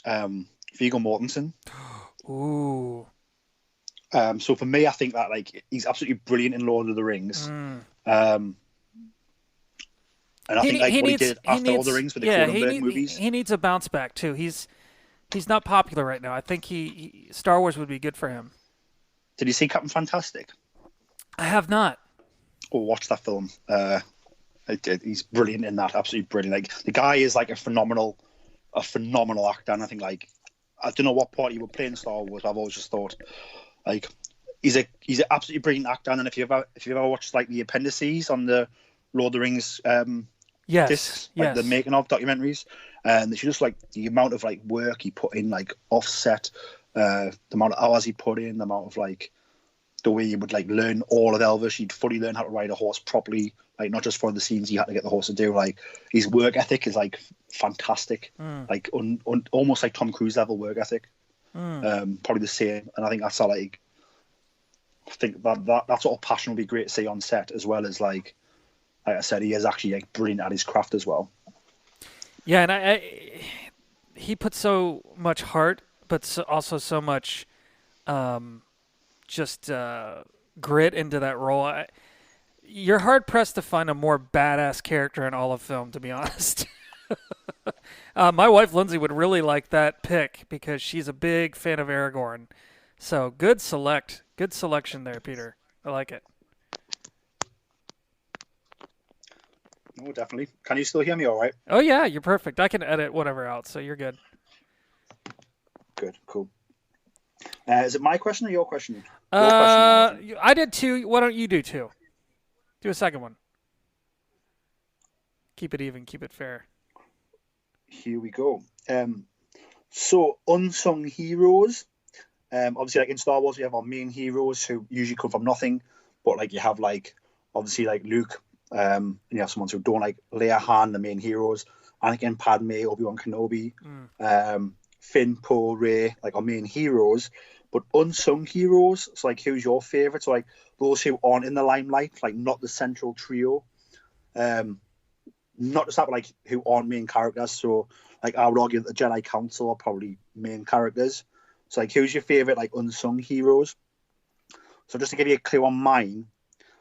Viggo Mortensen. Ooh. So for me, I think that like he's absolutely brilliant in Lord of the Rings. And I think what he did after Lord of the Rings with the Cronenberg movies. He needs a bounce back too. He's not popular right now. I think Star Wars would be good for him. Did you see Captain Fantastic? I have not. Oh, watch that film. He's brilliant in that. Absolutely brilliant. Like the guy is like a phenomenal actor. And I think like I don't know what part he would play in Star Wars. But I've always just thought like he's an absolutely brilliant actor. And if you ever watched like the appendices on the Lord of the Rings discs, like the making of documentaries, and it's just like the amount of like work he put in, like offset, the amount of hours he put in, the amount of like the way he would like learn all of Elvish. He'd fully learn how to ride a horse properly, like not just for the scenes he had to get the horse to do. Like his work ethic is like fantastic, like almost like Tom Cruise level work ethic. Probably the same, and I think that's how like I think that sort of passion would be great to see on set, as well as like I said, he is actually like brilliant at his craft as well. Yeah, and he put so much heart, but also so much just grit into that role. You're hard pressed to find a more badass character in all of film, to be honest. My wife Lindsay would really like that pick because she's a big fan of Aragorn. So good selection there, Peter. I like it. No, definitely. Can you still hear me all right? Oh yeah, you're perfect. I can edit whatever out, so you're good. Good, cool. Is it my question or your question? Your question, Martin. I did two. Why don't you do two? Do a second one. Keep it even. Keep it fair. Here we go. So unsung heroes. Obviously, like in Star Wars, we have our main heroes who usually come from nothing, but like you have like obviously like Luke, and you have someone who don't like Leia, Han, the main heroes, Anakin, Padme, Obi-Wan Kenobi, Finn, Poe, Rey, like our main heroes. But unsung heroes, so like who's your favorite? So like those who aren't in the limelight, like not the central trio. Not just that, but like who aren't main characters. So like I would argue that the Jedi Council are probably main characters. So like who's your favorite like unsung heroes? So just to give you a clue on mine,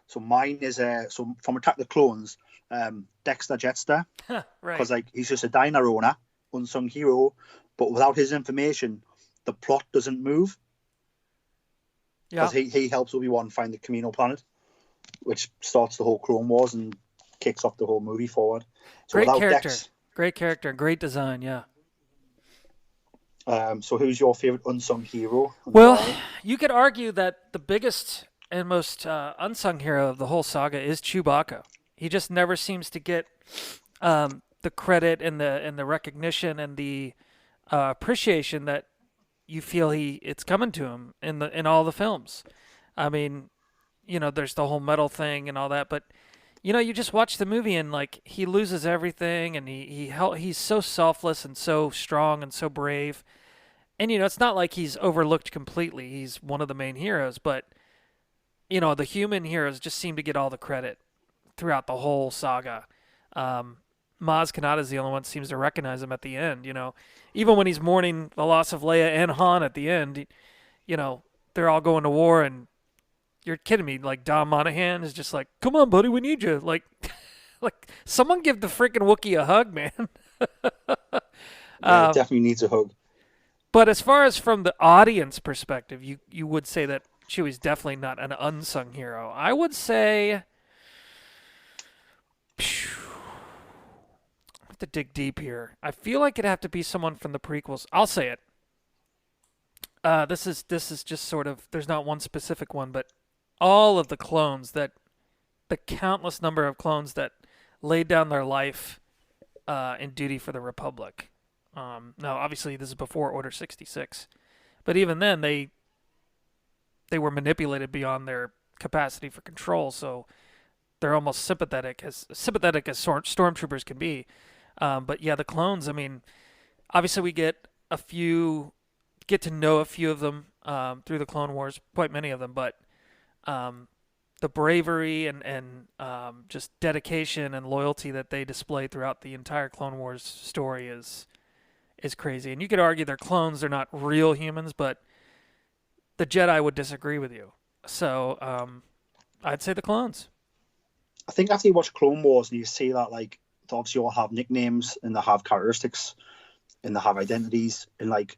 so mine is so from Attack of the Clones, Dexter Jetster, Right. because like he's just a diner owner, unsung hero, but without his information, the plot doesn't move Yeah. because he helps Obi-Wan find the Camino planet, which starts the whole Clone Wars and kicks off the whole movie forward. So Great without character. Dex, Great character. Great design. Yeah. so who's your favorite unsung hero? And Well, why? you could argue that the biggest and most unsung hero of the whole saga is Chewbacca. He just never seems to get the credit and the recognition and the appreciation that you feel it's coming to him in all the films. I mean, there's the whole metal thing and all that, but you just watch the movie and like he loses everything and he's so selfless and so strong and so brave. And it's not like he's overlooked completely. He's one of the main heroes, but the human heroes just seem to get all the credit throughout the whole saga. Maz Kanata's the only one that seems to recognize him at the end. Even when he's mourning the loss of Leia and Han at the end, they're all going to war, and you're kidding me. Like Don Monahan is just like, "Come on, buddy, we need you." Like, like someone give the freaking Wookiee a hug, man. Yeah, it definitely needs a hug. But as far as from the audience perspective, you would say that Chewie's definitely not an unsung hero. I would say, I have to dig deep here. I feel like it'd have to be someone from the prequels. I'll say it. This is just sort of, there's not one specific one, but all of the clones the countless number of clones that laid down their life in duty for the Republic. Now, obviously, this is before Order 66, but even then, they were manipulated beyond their capacity for control. So they're almost sympathetic as stormtroopers can be. But yeah, the clones. I mean, obviously, we get to know a few of them through the Clone Wars, quite many of them. But the bravery and just dedication and loyalty that they display throughout the entire Clone Wars story is crazy. And you could argue they're clones; they're not real humans, but the Jedi would disagree with you. So I'd say the clones. I think after you watch Clone Wars and you see that like they obviously all have nicknames and they have characteristics and they have identities and like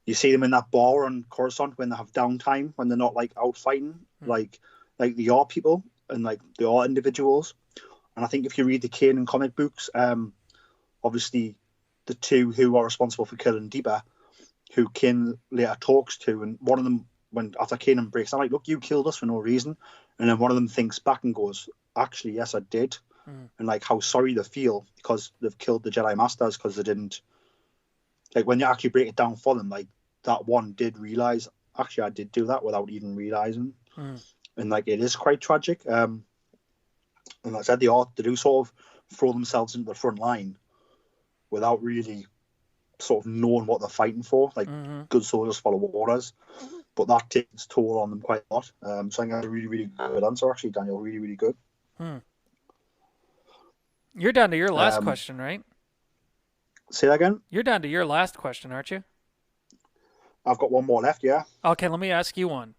you see them in that bar on Coruscant when they have downtime when they're not like out fighting like they are people and like they are individuals. And I think if you read the canon comic books, obviously the two who are responsible for killing Deepa, who Kin later talks to, and one of them when after Kanan breaks down, like, look, you killed us for no reason, and then one of them thinks back and goes, actually, yes, I did, and like how sorry they feel because they've killed the Jedi Masters because they didn't, like when you actually break it down for them, like that one did realize, actually, I did do that without even realizing, and like it is quite tragic. And like I said, they do sort of throw themselves into the front line without really sort of knowing what they're fighting for. Like good soldiers follow orders. But that takes toll on them quite a lot. So I think that's a really, really good answer, actually, Daniel. Really, really good. You're down to your last question, right? Say that again? You're down to your last question, aren't you? I've got one more left, yeah. Okay, let me ask you one.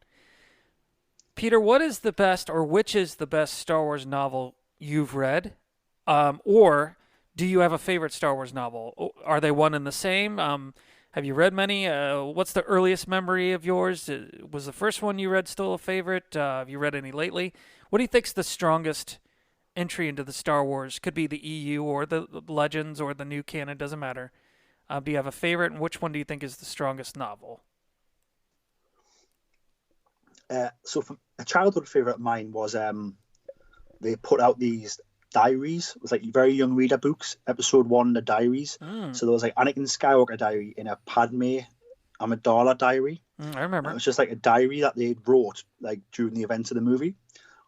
Peter, what is the best, or which is the best Star Wars novel you've read? Or do you have a favorite Star Wars novel? Are they one and the same? Have you read many? What's the earliest memory of yours? Was the first one you read still a favorite? Have you read any lately? What do you think's the strongest entry into the Star Wars? Could be the EU or the Legends or the new canon. Doesn't matter. Do you have a favorite, and which one do you think is the strongest novel? So from a childhood favorite of mine was they put out these diaries. It was like very young reader books. Episode 1, the diaries. Mm, So there was like Anakin Skywalker diary in a Padme Amidala diary. I It remember. was just like a diary that they wrote like during the events of the movie.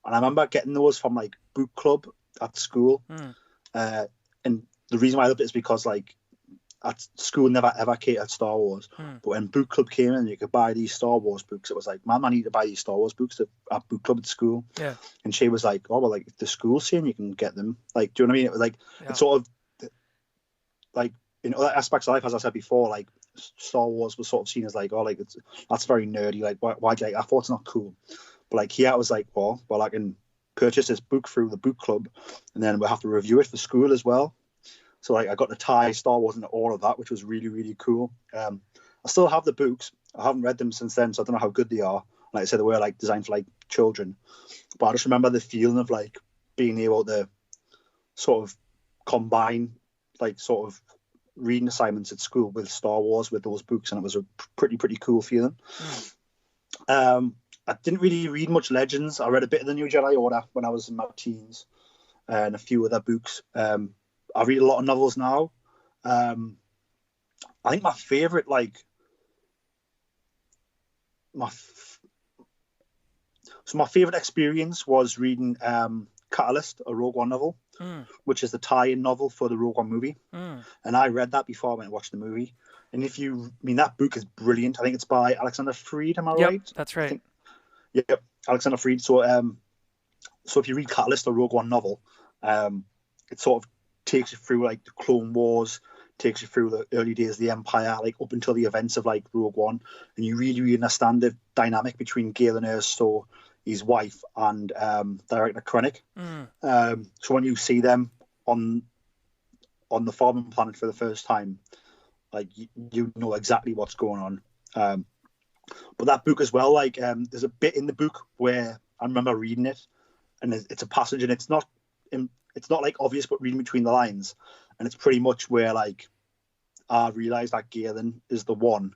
And I remember getting those from like book club at school. Mm, Uh, and the reason why I loved it is because like at school never ever catered Star Wars. mm, But when book club came in, you could buy these Star Wars books. It was like, Mum, I need to buy these Star Wars books at book club at school. yeah, And she was like, oh, well, like if the school's saying you can get them. Like, do you know what I mean? It was like, yeah, it's sort of like in other aspects of life, as I said before, like Star Wars was sort of seen as like, oh, like that's very nerdy. Like, why do you like? I thought it's not cool. But like here, I was like, well, I can purchase this book through the book club, and then we'll have to review it for school as well. So like, I got to tie Star Wars into all of that, which was really, really cool. I still have the books. I haven't read them since then, so I don't know how good they are. Like I said, they were like designed for like children, but I just remember the feeling of like being able to sort of combine like sort of reading assignments at school with Star Wars with those books, and it was a pretty cool feeling. mm, I didn't really read much Legends. I read a bit of the New Jedi Order when I was in my teens, and a few other books. I read a lot of novels now. Um, I think my favorite, like my f- so my favorite experience was reading Catalyst, a Rogue One novel, mm, which is the tie-in novel for the Rogue One movie. mm. And I read that before I went and watched the movie. And I mean, that book is brilliant. I think it's by Alexander Freed. Am I Yep, right? that's I right. think, yep, Alexander Freed. So if you read Catalyst, a Rogue One novel, it sort of takes you through like the Clone Wars, takes you through the early days of the Empire, like up until the events of like Rogue One, and you really understand the dynamic between Galen Erso, his wife, and director Krennic. Mm, So when you see them on the farming planet for the first time, like you know exactly what's going on. But that book as well, like there's a bit in the book where I remember reading it, and it's a passage, and it's not like obvious, but reading between the lines, and it's pretty much where like I realised that Galen is the one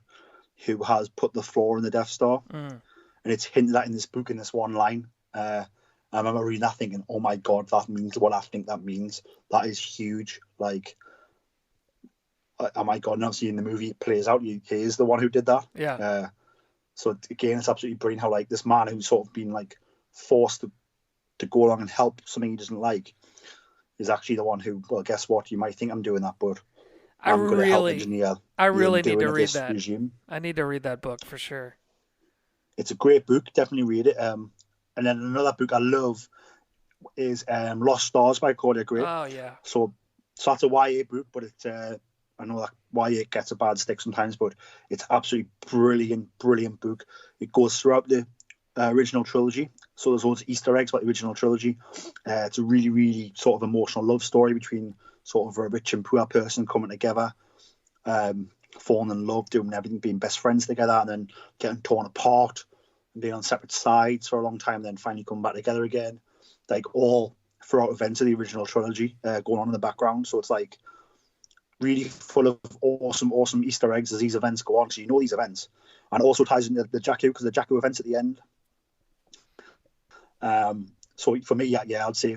who has put the flaw in the Death Star, mm. and it's hinted at in this book in this one line. I remember reading that thinking, oh my god, that means what I think that means. That is huge. Like, oh my god, now seeing the movie plays out, he is the one who did that. Yeah. So again, it's absolutely brilliant how like this man who's sort of been like forced to go along and help something he doesn't like is actually the one who, well, guess what? You might think I'm doing that, but I I'm going to help really, engineer I the really need undoing to of read this that. regime. I need to read that book for sure. It's a great book. Definitely read it. And then another book I love is Lost Stars by Claudia Gray. Oh yeah. So that's a YA book, but it's I know that YA gets a bad stick sometimes, but it's absolutely brilliant book. It goes throughout the original trilogy, so there's loads of Easter eggs about the original trilogy. It's a really sort of emotional love story between sort of a rich and poor person coming together, falling in love, doing everything, being best friends together, and then getting torn apart and being on separate sides for a long time, and then finally coming back together again. Like all throughout events of the original trilogy going on in the background. So it's like really full of awesome Easter eggs as these events go on. So you know these events. And it also ties into the Jakku, because the Jakku events at the end. So for me, yeah, I'd say.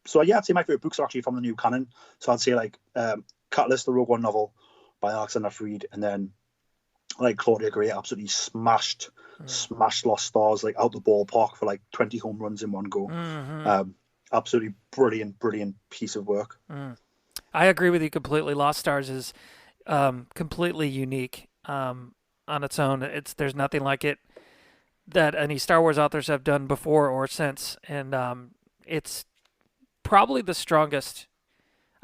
So yeah, I'd say my favorite books are actually from the new canon. So I'd say like Catalyst, the Rogue One novel by Alexander Freed, and then like Claudia Gray absolutely smashed Lost Stars like out the ballpark for like 20 home runs in one go. Mm-hmm. Absolutely brilliant piece of work. Mm. I agree with you completely. Lost Stars is completely unique on its own. There's nothing like it that any Star Wars authors have done before or since, and it's probably the strongest.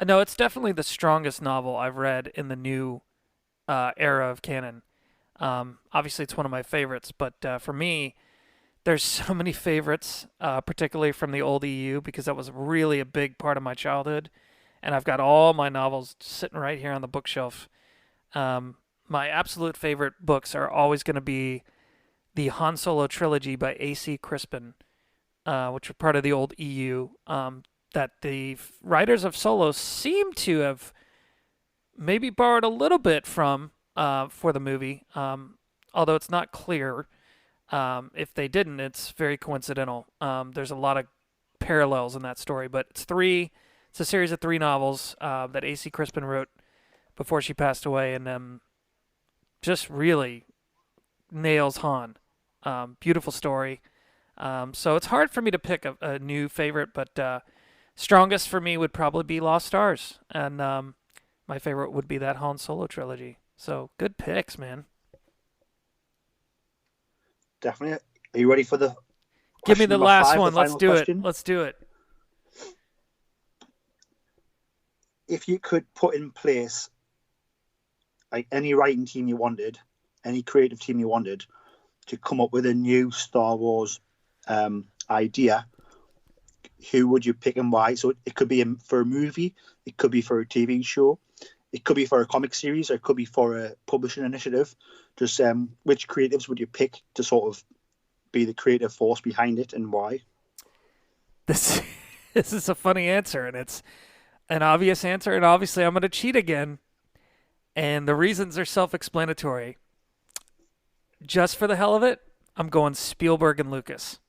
No, it's definitely the strongest novel I've read in the new era of canon. Obviously, it's one of my favorites, but for me, There's so many favorites, particularly from the old EU, because that was really a big part of my childhood. And I've got all my novels sitting right here on the bookshelf. Um, my absolute favorite books are always going to be the Han Solo trilogy by A.C. Crispin, which were part of the old EU, that the writers of Solo seem to have maybe borrowed a little bit from for the movie, although it's not clear. If they didn't, it's very coincidental. There's a lot of parallels in that story, but it's three. It's a series of three novels that A.C. Crispin wrote before she passed away, and just really nails Han. Beautiful story. So it's hard for me to pick a new favorite, but strongest for me would probably be Lost Stars, and my favorite would be that Han Solo trilogy. So good picks, man. Definitely. Are you ready for the Give me question the number last five, one. the Let's final do it. question? Let's do it. If you could put in place like any writing team you wanted, any creative team you wanted to come up with a new Star Wars idea, who would you pick and why? So it could be for a movie, it could be for a TV show, it could be for a comic series, or it could be for a publishing initiative. Just which creatives would you pick to sort of be the creative force behind it, and why? This this is a funny answer, and it's an obvious answer, and obviously I'm going to cheat again. And the reasons are self-explanatory. Just for the hell of it, I'm going Spielberg and Lucas.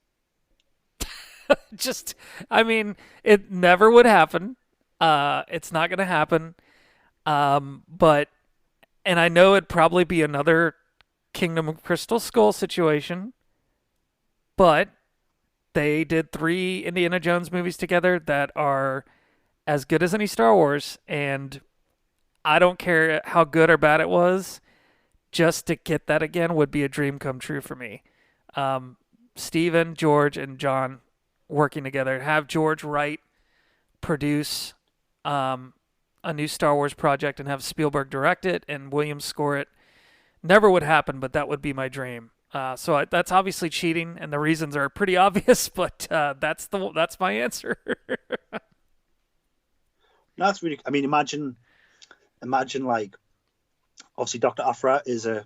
Just, I mean, it never would happen. It's not going to happen. But, and I know it'd probably be another Kingdom of Crystal Skull situation, but they did three Indiana Jones movies together that are as good as any Star Wars, and I don't care how good or bad it was, just to get that again would be a dream come true for me. Steven, George, and John working together. Have George write, produce a new Star Wars project, and have Spielberg direct it and Williams score it. Never would happen, but that would be my dream. So that's obviously cheating, and the reasons are pretty obvious, but that's my answer. No, that's really. I mean, imagine like obviously Dr. Aphra is an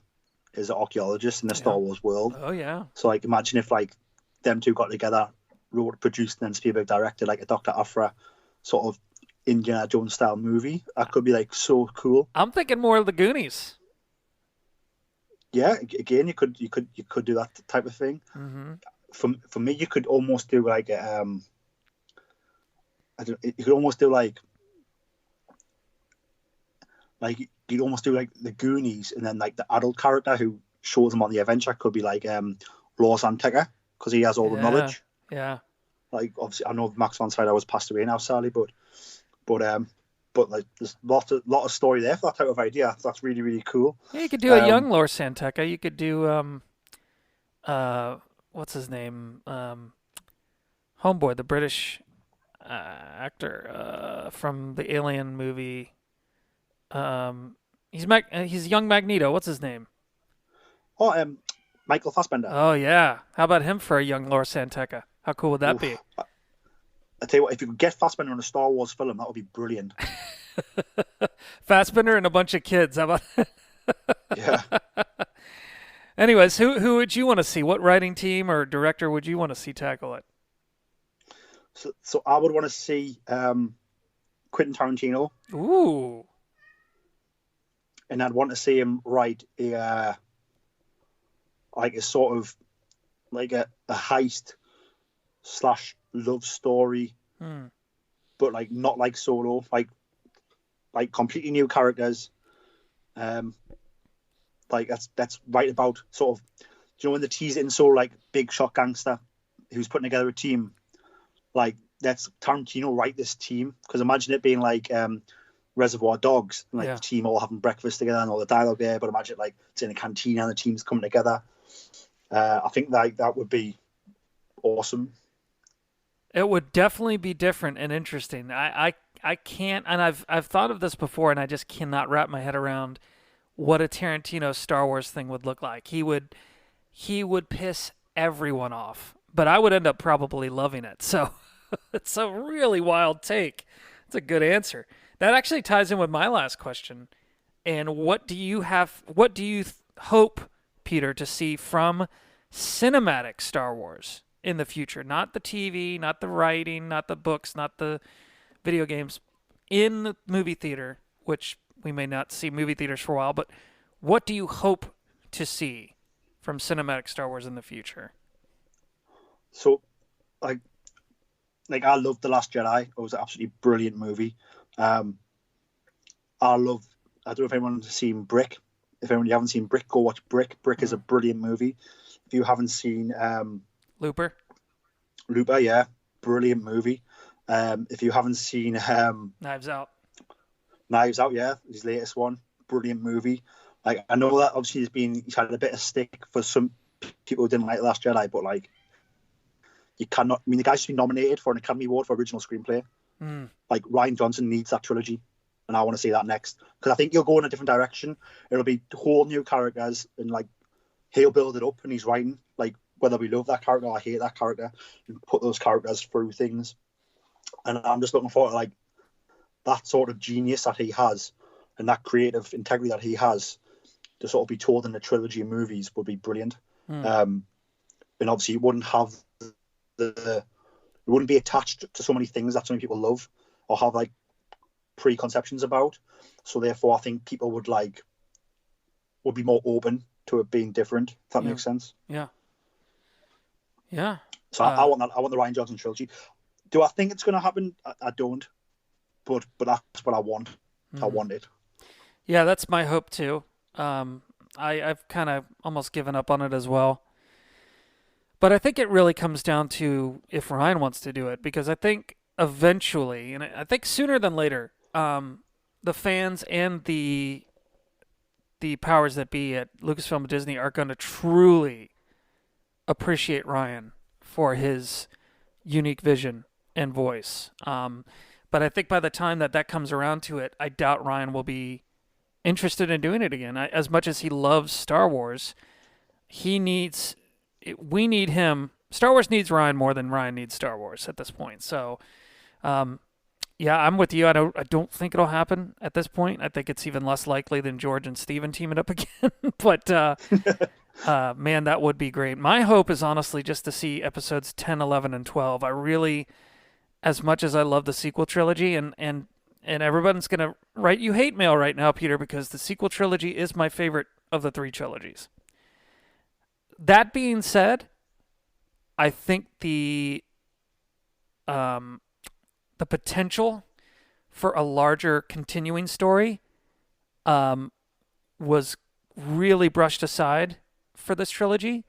archaeologist in the Star Wars world. Oh yeah. So like imagine if like them two got together, wrote, produced, and then Spielberg directed like a Dr. Aphra sort of Indiana Jones style movie. That could be like so cool. I'm thinking more of the Goonies. Yeah, again, you could do that type of thing. Mm-hmm. For me, you could almost do like you could almost do like you'd almost do like the Goonies, and then like the adult character who shows them on the adventure could be like Lor San Tekka, because he has all the knowledge. Yeah. Like obviously, I know Max von Sydow was passed away now, sadly, but like there's lot of story there for that type of idea. That's really, really cool. Yeah, you could do a young Lor San Tekka. You could do what's his name? Homeboy, the British actor from the Alien movie. He's young Magneto. What's his name? Oh, Michael Fassbender. Oh yeah. How about him for a young Lor San Tekka? How cool would that be? I tell you what, if you could get Fassbender on a Star Wars film, that would be brilliant. Fassbender and a bunch of kids. How about? Yeah. Anyways, who would you want to see? What writing team or director would you want to see tackle it? So I would want to see Quentin Tarantino. Ooh. And I'd want to see him write a sort of like a heist / love story, but like not like Solo, like completely new characters. Like that's right about sort of, you know, when the tease in Solo, like big shot gangster who's putting together a team, like that's Tarantino write this team, because imagine it being like Reservoir Dogs, and like the team all having breakfast together and all the dialogue there, but imagine like it's in a canteen and the team's coming together. I think that would be awesome. It would definitely be different and interesting. I can't, and I've thought of this before, and I just cannot wrap my head around what a Tarantino Star Wars thing would look like. He would piss everyone off, but I would end up probably loving it. So it's a really wild take. It's a good answer. That actually ties in with my last question. And what do you have? What do you hope, Peter, to see from cinematic Star Wars in the future? Not the TV, not the writing, not the books, not the video games. In the movie theater, which we may not see movie theaters for a while, but what do you hope to see from cinematic Star Wars in the future? So, like, I loved The Last Jedi. It was an absolutely brilliant movie. I don't know if anyone's seen Brick. If anyone you haven't seen Brick, go watch Brick. Brick is a brilliant movie. If you haven't seen Looper, yeah, brilliant movie. If you haven't seen Knives Out. Knives Out, yeah, his latest one, brilliant movie. Like, I know that obviously he's had a bit of stick for some people who didn't like The Last Jedi, but like, you cannot. I mean, the guy's just been nominated for an Academy Award for original screenplay. Like, Rian Johnson needs that trilogy, and I want to see that next, because I think he'll go in a different direction. It'll be whole new characters, and like, he'll build it up, and he's writing like, whether we love that character or hate that character, and put those characters through things. And I'm just looking forward to like that sort of genius that he has, and that creative integrity that he has, to sort of be told in the trilogy of movies would be brilliant. And obviously, you wouldn't have it wouldn't be attached to so many things that so many people love or have like preconceptions about. So therefore, I think people would be more open to it being different. If that makes sense. Yeah. So I want that. I want the Rian Johnson trilogy. Do I think it's going to happen? I don't. But that's what I want. I want it. Yeah, that's my hope too. I've kind of almost given up on it as well. But I think it really comes down to if Ryan wants to do it, because I think eventually, and I think sooner than later, the fans and the powers that be at Lucasfilm and Disney are going to truly appreciate Ryan for his unique vision and voice. But I think by the time that comes around to it, I doubt Ryan will be interested in doing it again. As much as he loves Star Wars, we need him. Star Wars needs Ryan more than Ryan needs Star Wars at this point. So, yeah, I'm with you. I don't think it'll happen at this point. I think it's even less likely than George and Steven teaming up again. But man, that would be great. My hope is honestly just to see episodes 10, 11, and 12. I really, as much as I love the sequel trilogy, and everyone's gonna write you hate mail right now, Peter, because the sequel trilogy is my favorite of the three trilogies. That being said, I think the potential for a larger continuing story was really brushed aside for this trilogy,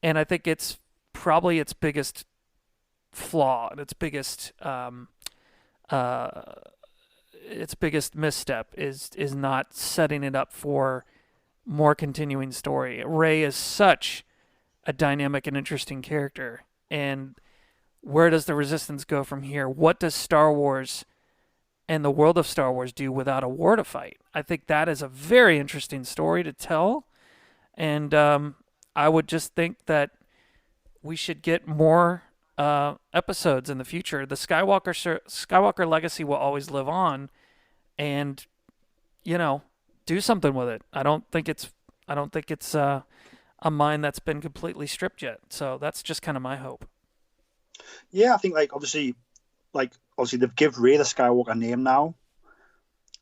and I think it's probably its biggest flaw and its biggest misstep is not setting it up for more continuing story. Rey is such a dynamic and interesting character, and where does the Resistance go from here? What does Star Wars and the world of Star Wars do without a war to fight? I think that is a very interesting story to tell, and I would just think that we should get more episodes in the future. The Skywalker legacy will always live on, and do something with it. I don't think it's a mine that's been completely stripped yet. So that's just kind of my hope. Yeah, I think obviously they've given Rey the Skywalker name now.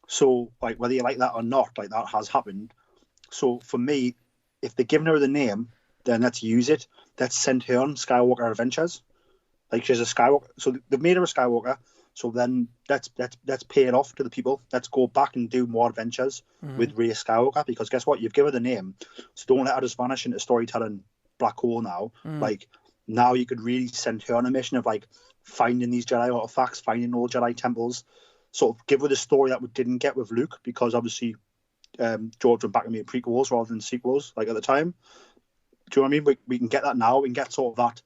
So whether you like that or not, that has happened. So for me, if they're giving her the name, then let's use it. Let's send her on Skywalker adventures. She's a Skywalker. So they've made her a Skywalker. So then let's pay it off to the people. Let's go back and do more adventures with Rey Skywalker, because guess what? You've given her the name. So don't let her just vanish into storytelling black hole now. Now you could really send her on a mission of finding these Jedi artifacts, finding old Jedi temples. Sort of give her the story that we didn't get with Luke, because obviously George went back and made prequels rather than sequels at the time. Do you know what I mean? We can get that now. We can get sort of that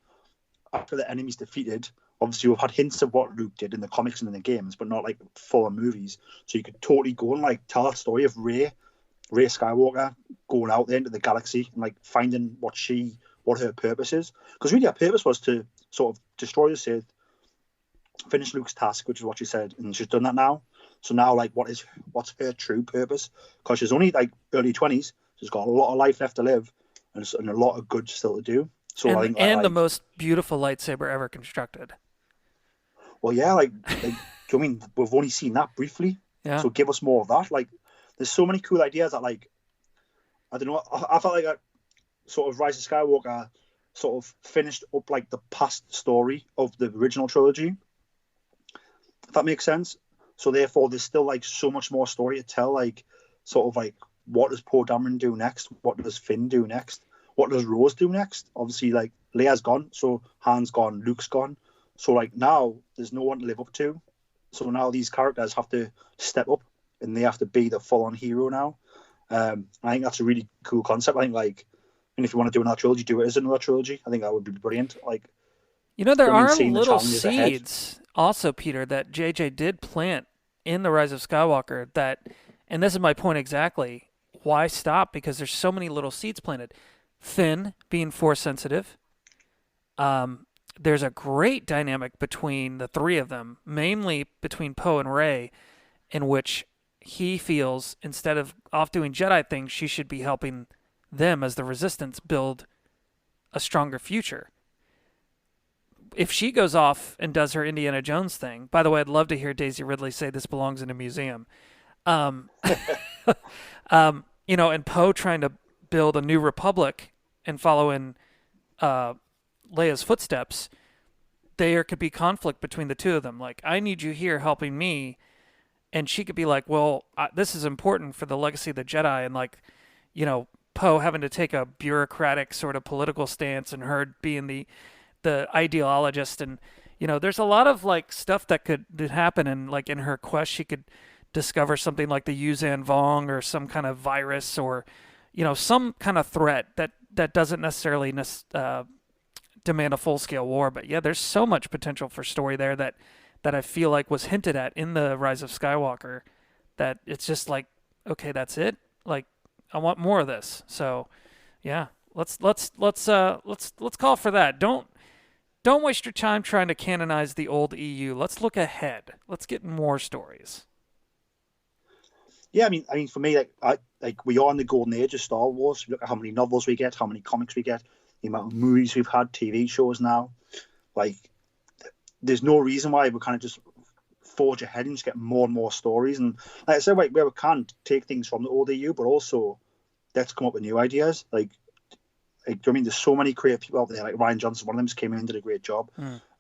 after the enemy's defeated. Obviously, we've had hints of what Luke did in the comics and in the games, but not full movies. So you could totally go and tell that story of Rey Skywalker going out there into the galaxy and finding what she what her purpose is. Because really, her purpose was to sort of destroy the Sith, finish Luke's task, which is what she said, and she's done that now. So now, like, what's her true purpose? Because she's only like early 20s, she's got a lot of life left to live, and a lot of good still to do. So I think, and the most beautiful lightsaber ever constructed. Well, yeah, do you know what I mean, we've only seen that briefly. Yeah. So give us more of that. Like, there's so many cool ideas that, like, I don't know. I felt like a sort of Rise of Skywalker sort of finished up like the past story of the original trilogy. If that makes sense. So therefore, there's still like so much more story to tell. Like, sort of like, what does Poe Dameron do next? What does Finn do next? What does Rose do next? Obviously, like, Leia's gone, so Han's gone, Luke's gone. So like now, there's no one to live up to. So now these characters have to step up, and they have to be the full-on hero now. I think that's a really cool concept. I think, like, and if you want to do another trilogy, do it as another trilogy. I think that would be brilliant. Like, you know, there are little the seeds also, Peter, that JJ did plant in the Rise of Skywalker. That, and this is my point exactly. Why stop? Because there's so many little seeds planted. Finn being Force sensitive. There's a great dynamic between the three of them, mainly between Poe and Rey, in which he feels instead of off doing Jedi things, she should be helping them as the Resistance build a stronger future. If she goes off and does her Indiana Jones thing, by the way, I'd love to hear Daisy Ridley say this belongs in a museum. And Poe trying to build a new republic and follow in Leia's footsteps, there could be conflict between the two of them. Like, I need you here helping me. And she could be like, well, this is important for the legacy of the Jedi. And, like, Poe having to take a bureaucratic sort of political stance and her being the ideologist. And, there's a lot of, like, stuff that could happen. And, like, in her quest, she could discover something like the Yuuzhan Vong or some kind of virus or, some kind of threat that doesn't necessarily demand a full-scale war. But, yeah, there's so much potential for story there that I feel like was hinted at in the Rise of Skywalker, that it's just like, okay, that's it. Like, I want more of this. So, yeah, let's call for that. Don't waste your time trying to canonize the old EU. Let's look ahead. Let's get more stories. Yeah, I mean, for me, we are in the golden age of Star Wars. Look at how many novels we get, how many comics we get, the amount of movies we've had, TV shows now. Like, there's no reason why we kind of just forge ahead and just get more and more stories. And like I said, where we can take things from the old EU, but also let's come up with new ideas. Like, I mean, there's so many creative people out there. Like Ryan Johnson, one of them, just came in and did a great job.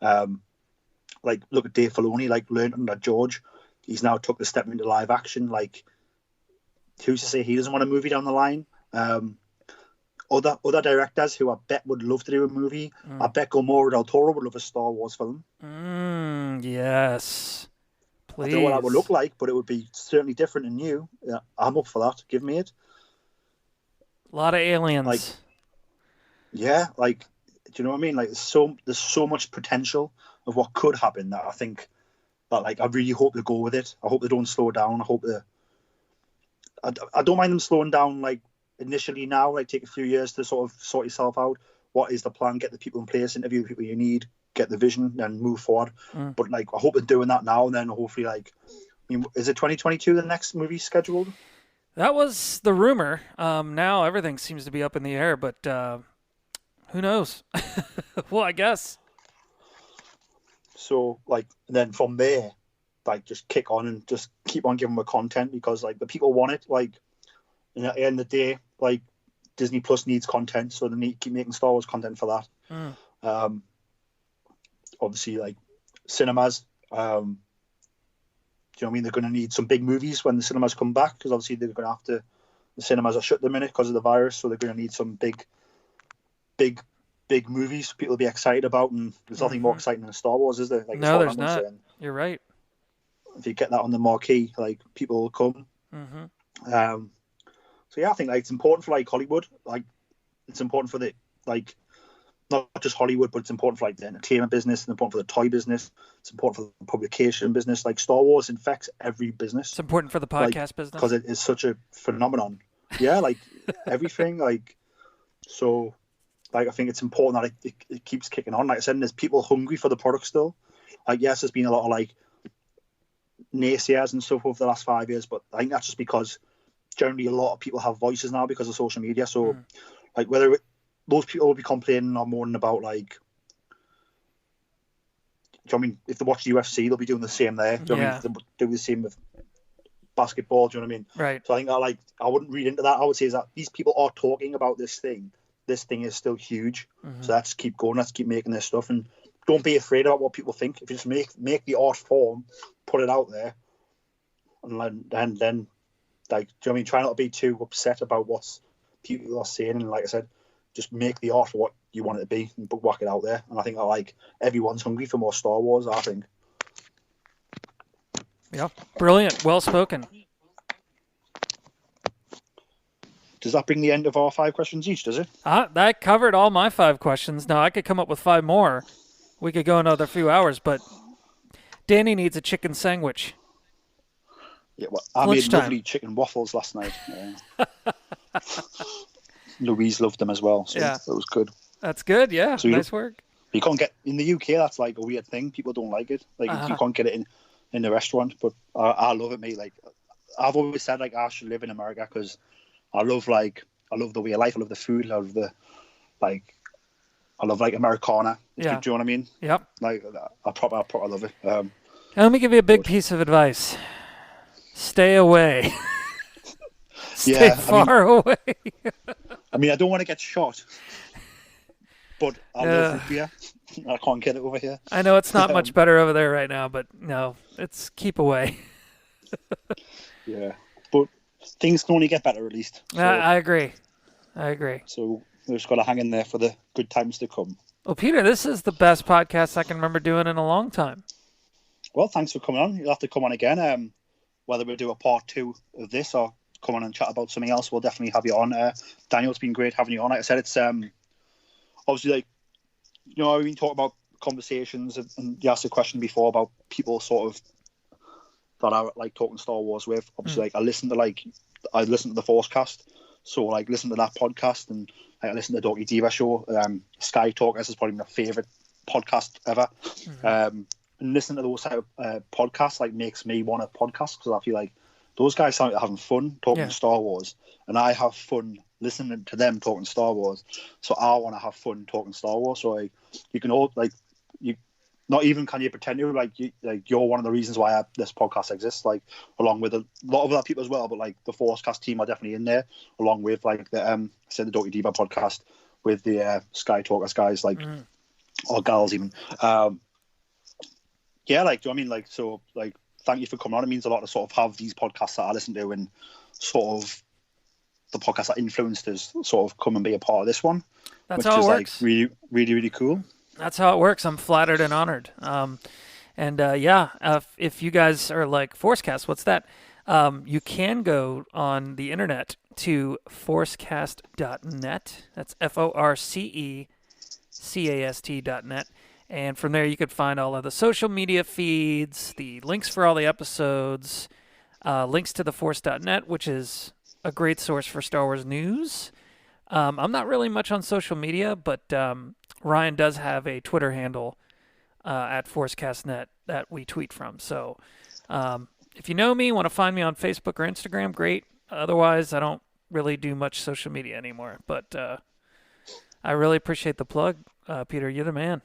Like, look at Dave Filoni, like, learned under George. He's now took the step into live action. Like, who's to say he doesn't want a movie down the line? Other directors who I bet would love to do a movie. I bet Guillermo del Toro would love a Star Wars film. Yes. Please. I don't know what that would look like, but it would be certainly different and new. Yeah, I'm up for that. Give me it. A lot of aliens. Like, yeah, like, do you know what I mean? Like, there's so much potential of what could happen that I think that, like, I really hope they go with it. I hope they don't slow down. I don't mind them slowing down, like, initially now, like, take a few years to sort of sort yourself out. What is the plan? Get the people in place, interview the people you need, get the vision, then move forward. But, like, I hope they're doing that now, and then hopefully, like, I mean, is it 2022 the next movie scheduled? That was the rumor. Now everything seems to be up in the air, but who knows? Well, I guess. So, like, then from there, like, just kick on and just keep on giving them content, because, like, the people want it. Like, and at the end of the day, like, Disney Plus needs content, so they need to keep making Star Wars content for that. Obviously, like, cinemas, do you know what I mean? They're going to need some big movies when the cinemas come back, because obviously they're going to have to. The cinemas are shut at the minute because of the virus, so they're going to need some big movies for people to be excited about. And there's nothing more exciting than Star Wars, is there? Like, no, there's not. You're right. If you get that on the marquee, like, people will come. So yeah, I think, like, it's important for, like, Hollywood. Like, it's important for the, like, not just Hollywood, but it's important for, like, the entertainment business. It's important for the toy business. It's important for the publication business. Like, Star Wars infects every business. It's important for the podcast business because it is such a phenomenon. Yeah, like, everything. Like, so like I think it's important that it keeps kicking on. Like I said, there's people hungry for the product still. Like yes, there's been a lot of like naysayers and stuff over the last 5 years, but I think that's just because generally a lot of people have voices now because of social media. So like those people will be complaining or moaning about like, do you know what I mean? If they watch the UFC, they'll be doing the same there. Do you know what I mean? If they do the same with basketball, do you know what I mean? Right. So I think I wouldn't read into that. I would say is that these people are talking about this thing. This thing is still huge. So let's keep going. Let's keep making this stuff, and don't be afraid about what people think. If you just make the art form, put it out there, and then like, do you know what I mean? Try not to be too upset about what people are saying, and like I said, just make the art for what you want it to be and whack it out there. And I think like everyone's hungry for more Star Wars. I think. Yeah, brilliant. Well spoken. Does that bring the end of our 5 questions each? Does it? That covered all my 5 questions. Now I could come up with 5 more. We could go another few hours, but Danny needs a chicken sandwich. Yeah, well, I made lovely chicken waffles last night. Louise loved them as well, so it was good. That's good, yeah. So nice work. You can't get in the UK. That's like a weird thing. People don't like it. Like you can't get it in the restaurant. But I love it, mate. Like I've always said, like I should live in America because I love the way of life. I love the food. I love like Americana. Yeah. Do you know what I mean? Yep. Like I proper love it. Let me give you a big piece of advice. Stay away. Stay far away. I mean, I don't want to get shot, but I love root beer. I can't get it over here. I know it's not much better over there right now, but no, it's keep away. Yeah, but things can only get better at least. So, I agree. So we've just got to hang in there for the good times to come. Well, Peter, this is the best podcast I can remember doing in a long time. Well, thanks for coming on. You'll have to come on again. Whether we do a part 2 of this or come on and chat about something else, we'll definitely have you on. Daniel, it's been great having you on. Like I said, it's obviously like, you know, we talk about conversations and you asked a question before about people sort of that I like talking Star Wars with. Obviously, like I listen to the Forcecast, so like listen to that podcast, and like, I listen to the Dorky Diva show. Sky Talkers is probably my favorite podcast ever. And listening to those type of podcasts like makes me want a podcast because I feel like those guys sound like having fun talking Star Wars, and I have fun listening to them talking Star Wars. So I want to have fun talking Star Wars. So like, you can all like you. Not even can you pretend to you're one of the reasons why this podcast exists. Like along with a lot of other people as well, but like the Forcecast team are definitely in there, along with like the I said the Dorky Diva podcast with the Sky Talkers guys, like or gals even. Yeah, like do you know what I mean? Like so, like thank you for coming on. It means a lot to sort of have these podcasts that I listen to and sort of the podcast that influenced us sort of come and be a part of this one. That's how it works. Like really, really, really cool. That's how it works. I'm flattered and honored. If you guys are like Forcecast, what's that? You can go on the internet to forcecast.net. That's FORCECAST.net. And from there, you could find all of the social media feeds, the links for all the episodes, links to the force.net, which is a great source for Star Wars news. I'm not really much on social media, but Ryan does have a Twitter handle at ForceCastNet that we tweet from. So if you know me, want to find me on Facebook or Instagram, great. Otherwise, I don't really do much social media anymore. But I really appreciate the plug, Peter. You're the man.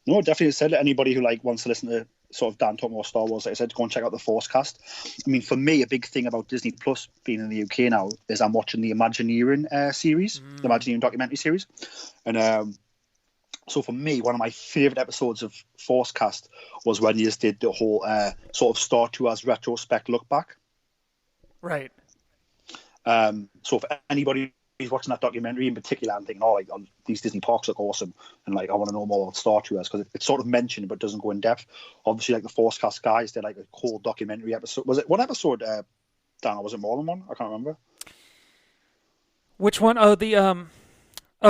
No, definitely said that anybody who like wants to listen to sort of Dan talk more Star Wars, like I said, go and check out the Forcecast. I mean, for me, a big thing about Disney Plus being in the UK now is I'm watching the Imagineering series, the Imagineering documentary series. And so for me, one of my favourite episodes of Forcecast was when you just did the whole sort of Star Tours retrospect look back. Right. So for anybody who's watching that documentary in particular, I'm thinking, these Disney parks look awesome, and like I want to know more about Star Tours because it's sort of mentioned but doesn't go in depth. Obviously, like the Forcecast guys did like a whole documentary episode. Was it one episode, Dan, or was it more than one? I can't remember. Which one? Oh, the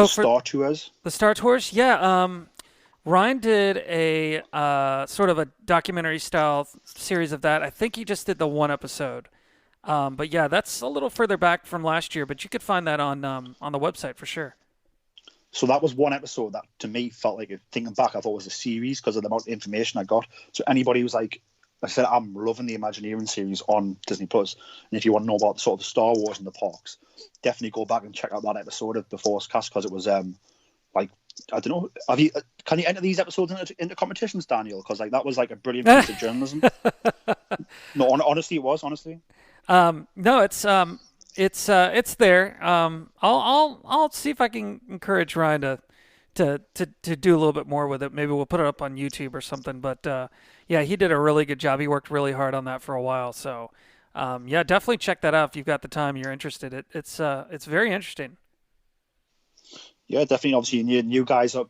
Star Tours. The Star Tours, yeah. Ryan did a sort of a documentary style series of that. I think he just did the one episode. But yeah, that's a little further back from last year, but you could find that on the website for sure. So that was one episode that to me felt like, thinking back, I thought it was a series because of the amount of information I got. So anybody who's like I said, I'm loving the Imagineering series on Disney Plus, and if you want to know about sort of the Star Wars and the parks, definitely go back and check out that episode of the Force Cast because it was like, I don't know, can you enter these episodes into competitions, Daniel? Because like that was like a brilliant piece of journalism. No, honestly, it was honestly. No, it's there. I'll see if I can encourage Ryan to do a little bit more with it. Maybe we'll put it up on YouTube or something. But yeah, he did a really good job. He worked really hard on that for a while. So yeah, definitely check that out if you've got the time. You're interested. It's very interesting. Yeah, definitely. Obviously, you guys are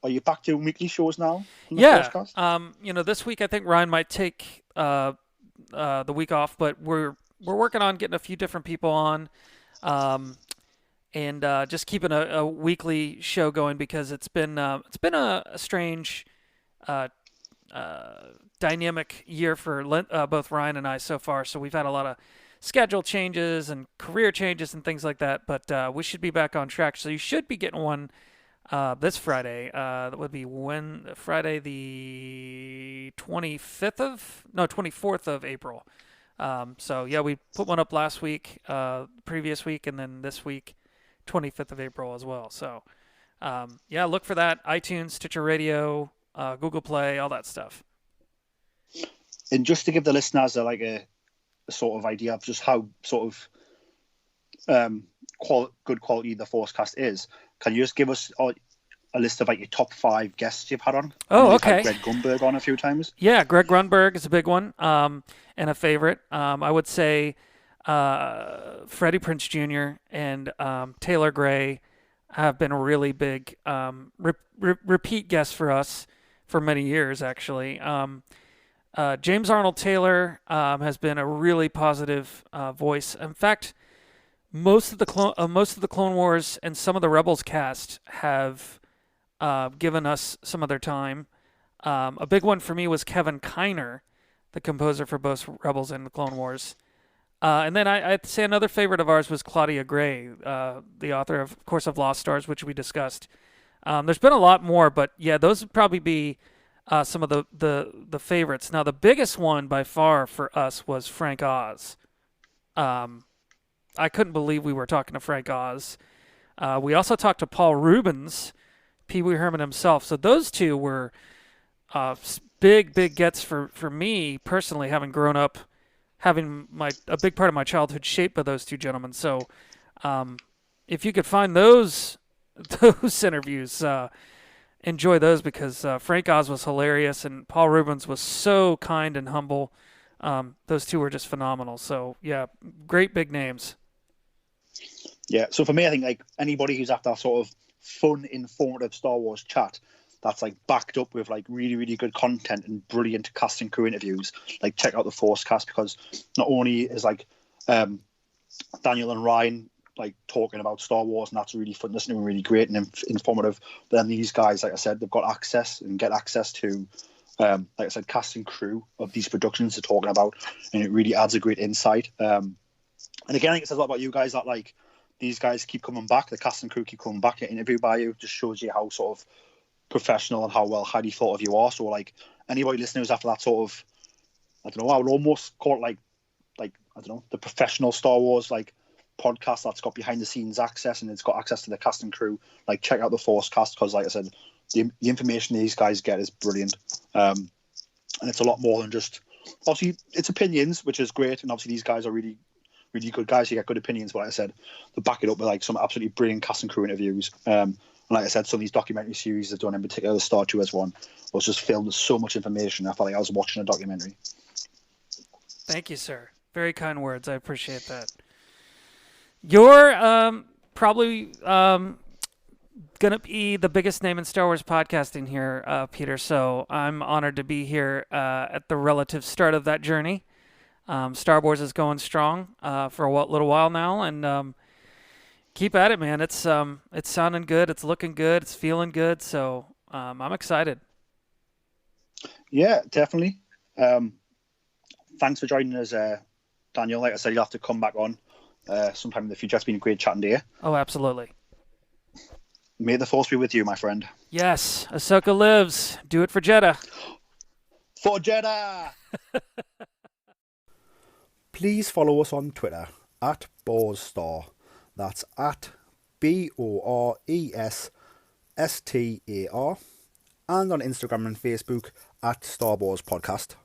you back doing weekly shows now? Yeah. This week I think Ryan might take the week off, but we're working on getting a few different people on. And just keeping a weekly show going because it's been a strange dynamic year for both Ryan and I so far. So we've had a lot of schedule changes and career changes and things like that. But we should be back on track. So you should be getting one this Friday. That would be Friday the 24th of April. So yeah, we put one up last week, previous week, and then this week, 25th of April as well. So yeah, look for that. iTunes, Stitcher Radio, Google Play, all that stuff. And just to give the listeners a sort of idea of just how sort of good quality the Forcecast is, can you just give us a list of like your top 5 guests you've had on? Oh, okay. Had Greg Grunberg on a few times. Yeah, Greg Grunberg is a big one, and a favorite. I would say Freddie Prinze Jr. and Taylor Gray have been really big repeat guests for us for many years, actually. James Arnold Taylor has been a really positive voice. In fact, most of the Clone Wars and some of the Rebels cast have given us some of their time. A big one for me was Kevin Kiner, the composer for both Rebels and the Clone Wars. And then I'd say another favorite of ours was Claudia Gray, the author of course, of Lost Stars, which we discussed. There's been a lot more, but yeah, those would probably be some of the favorites. Now, the biggest one by far for us was Frank Oz. I couldn't believe we were talking to Frank Oz. We also talked to Paul Rubens, Pee Wee Herman himself. So those two were big gets for me personally, having grown up, having a big part of my childhood shaped by those two gentlemen. So if you could find those interviews, enjoy those because Frank Oz was hilarious and Paul Rubens was so kind and humble. Those two were just phenomenal. So yeah, great big names. Yeah, so for me, I think like anybody who's after that sort of fun, informative Star Wars chat that's like backed up with like really good content and brilliant cast and crew interviews, like check out the Forcecast because not only is like Daniel and Ryan like talking about Star Wars and that's really fun listening and really great and informative, but then these guys, like I said, they've got access to like I said, cast and crew of these productions they're talking about, and it really adds a great insight. And again, I think it says a lot about you guys that like these guys keep coming back, the cast and crew keep coming back, get interviewed by you, just shows you how sort of professional and how well highly thought of you are. So like anybody listening who's after that sort of, I don't know, I would almost call it like I don't know, the professional Star Wars like podcast that's got behind the scenes access and it's got access to the cast and crew, like check out the Forcecast because like I said, the information these guys get is brilliant. And it's a lot more than just, obviously it's opinions, which is great, and obviously these guys are really good guys. You get good opinions, but like I said, they back it up with like some absolutely brilliant cast and crew interviews. And like I said, some of these documentary series they've done, in particular the Star Tours one, was just filled with so much information. I felt like I was watching a documentary. Thank you, sir. Very kind words. I appreciate that. You're probably going to be the biggest name in Star Wars podcasting here, Peter, so I'm honored to be here at the relative start of that journey. Star Wars is going strong for a little while now, and keep at it, man. It's sounding good, it's looking good, it's feeling good, so I'm excited. Yeah, definitely. Thanks for joining us, Daniel. Like I said, you'll have to come back on sometime in the future. It's been a great chatting to you. Oh, absolutely. May the force be with you, my friend. Yes, Ahsoka lives. Do it for Jeddah. For Jeddah! Please follow us on Twitter at BoresStar. That's at BORESSTAR. And on Instagram and Facebook at Star Wars Podcast.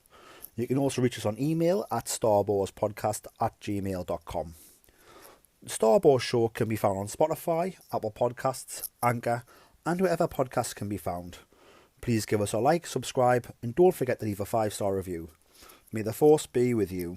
You can also reach us on email at starwarspodcast@gmail.com. The Star Wars Show can be found on Spotify, Apple Podcasts, Anchor, and wherever podcasts can be found. Please give us a like, subscribe, and don't forget to leave a 5-star review. May the Force be with you.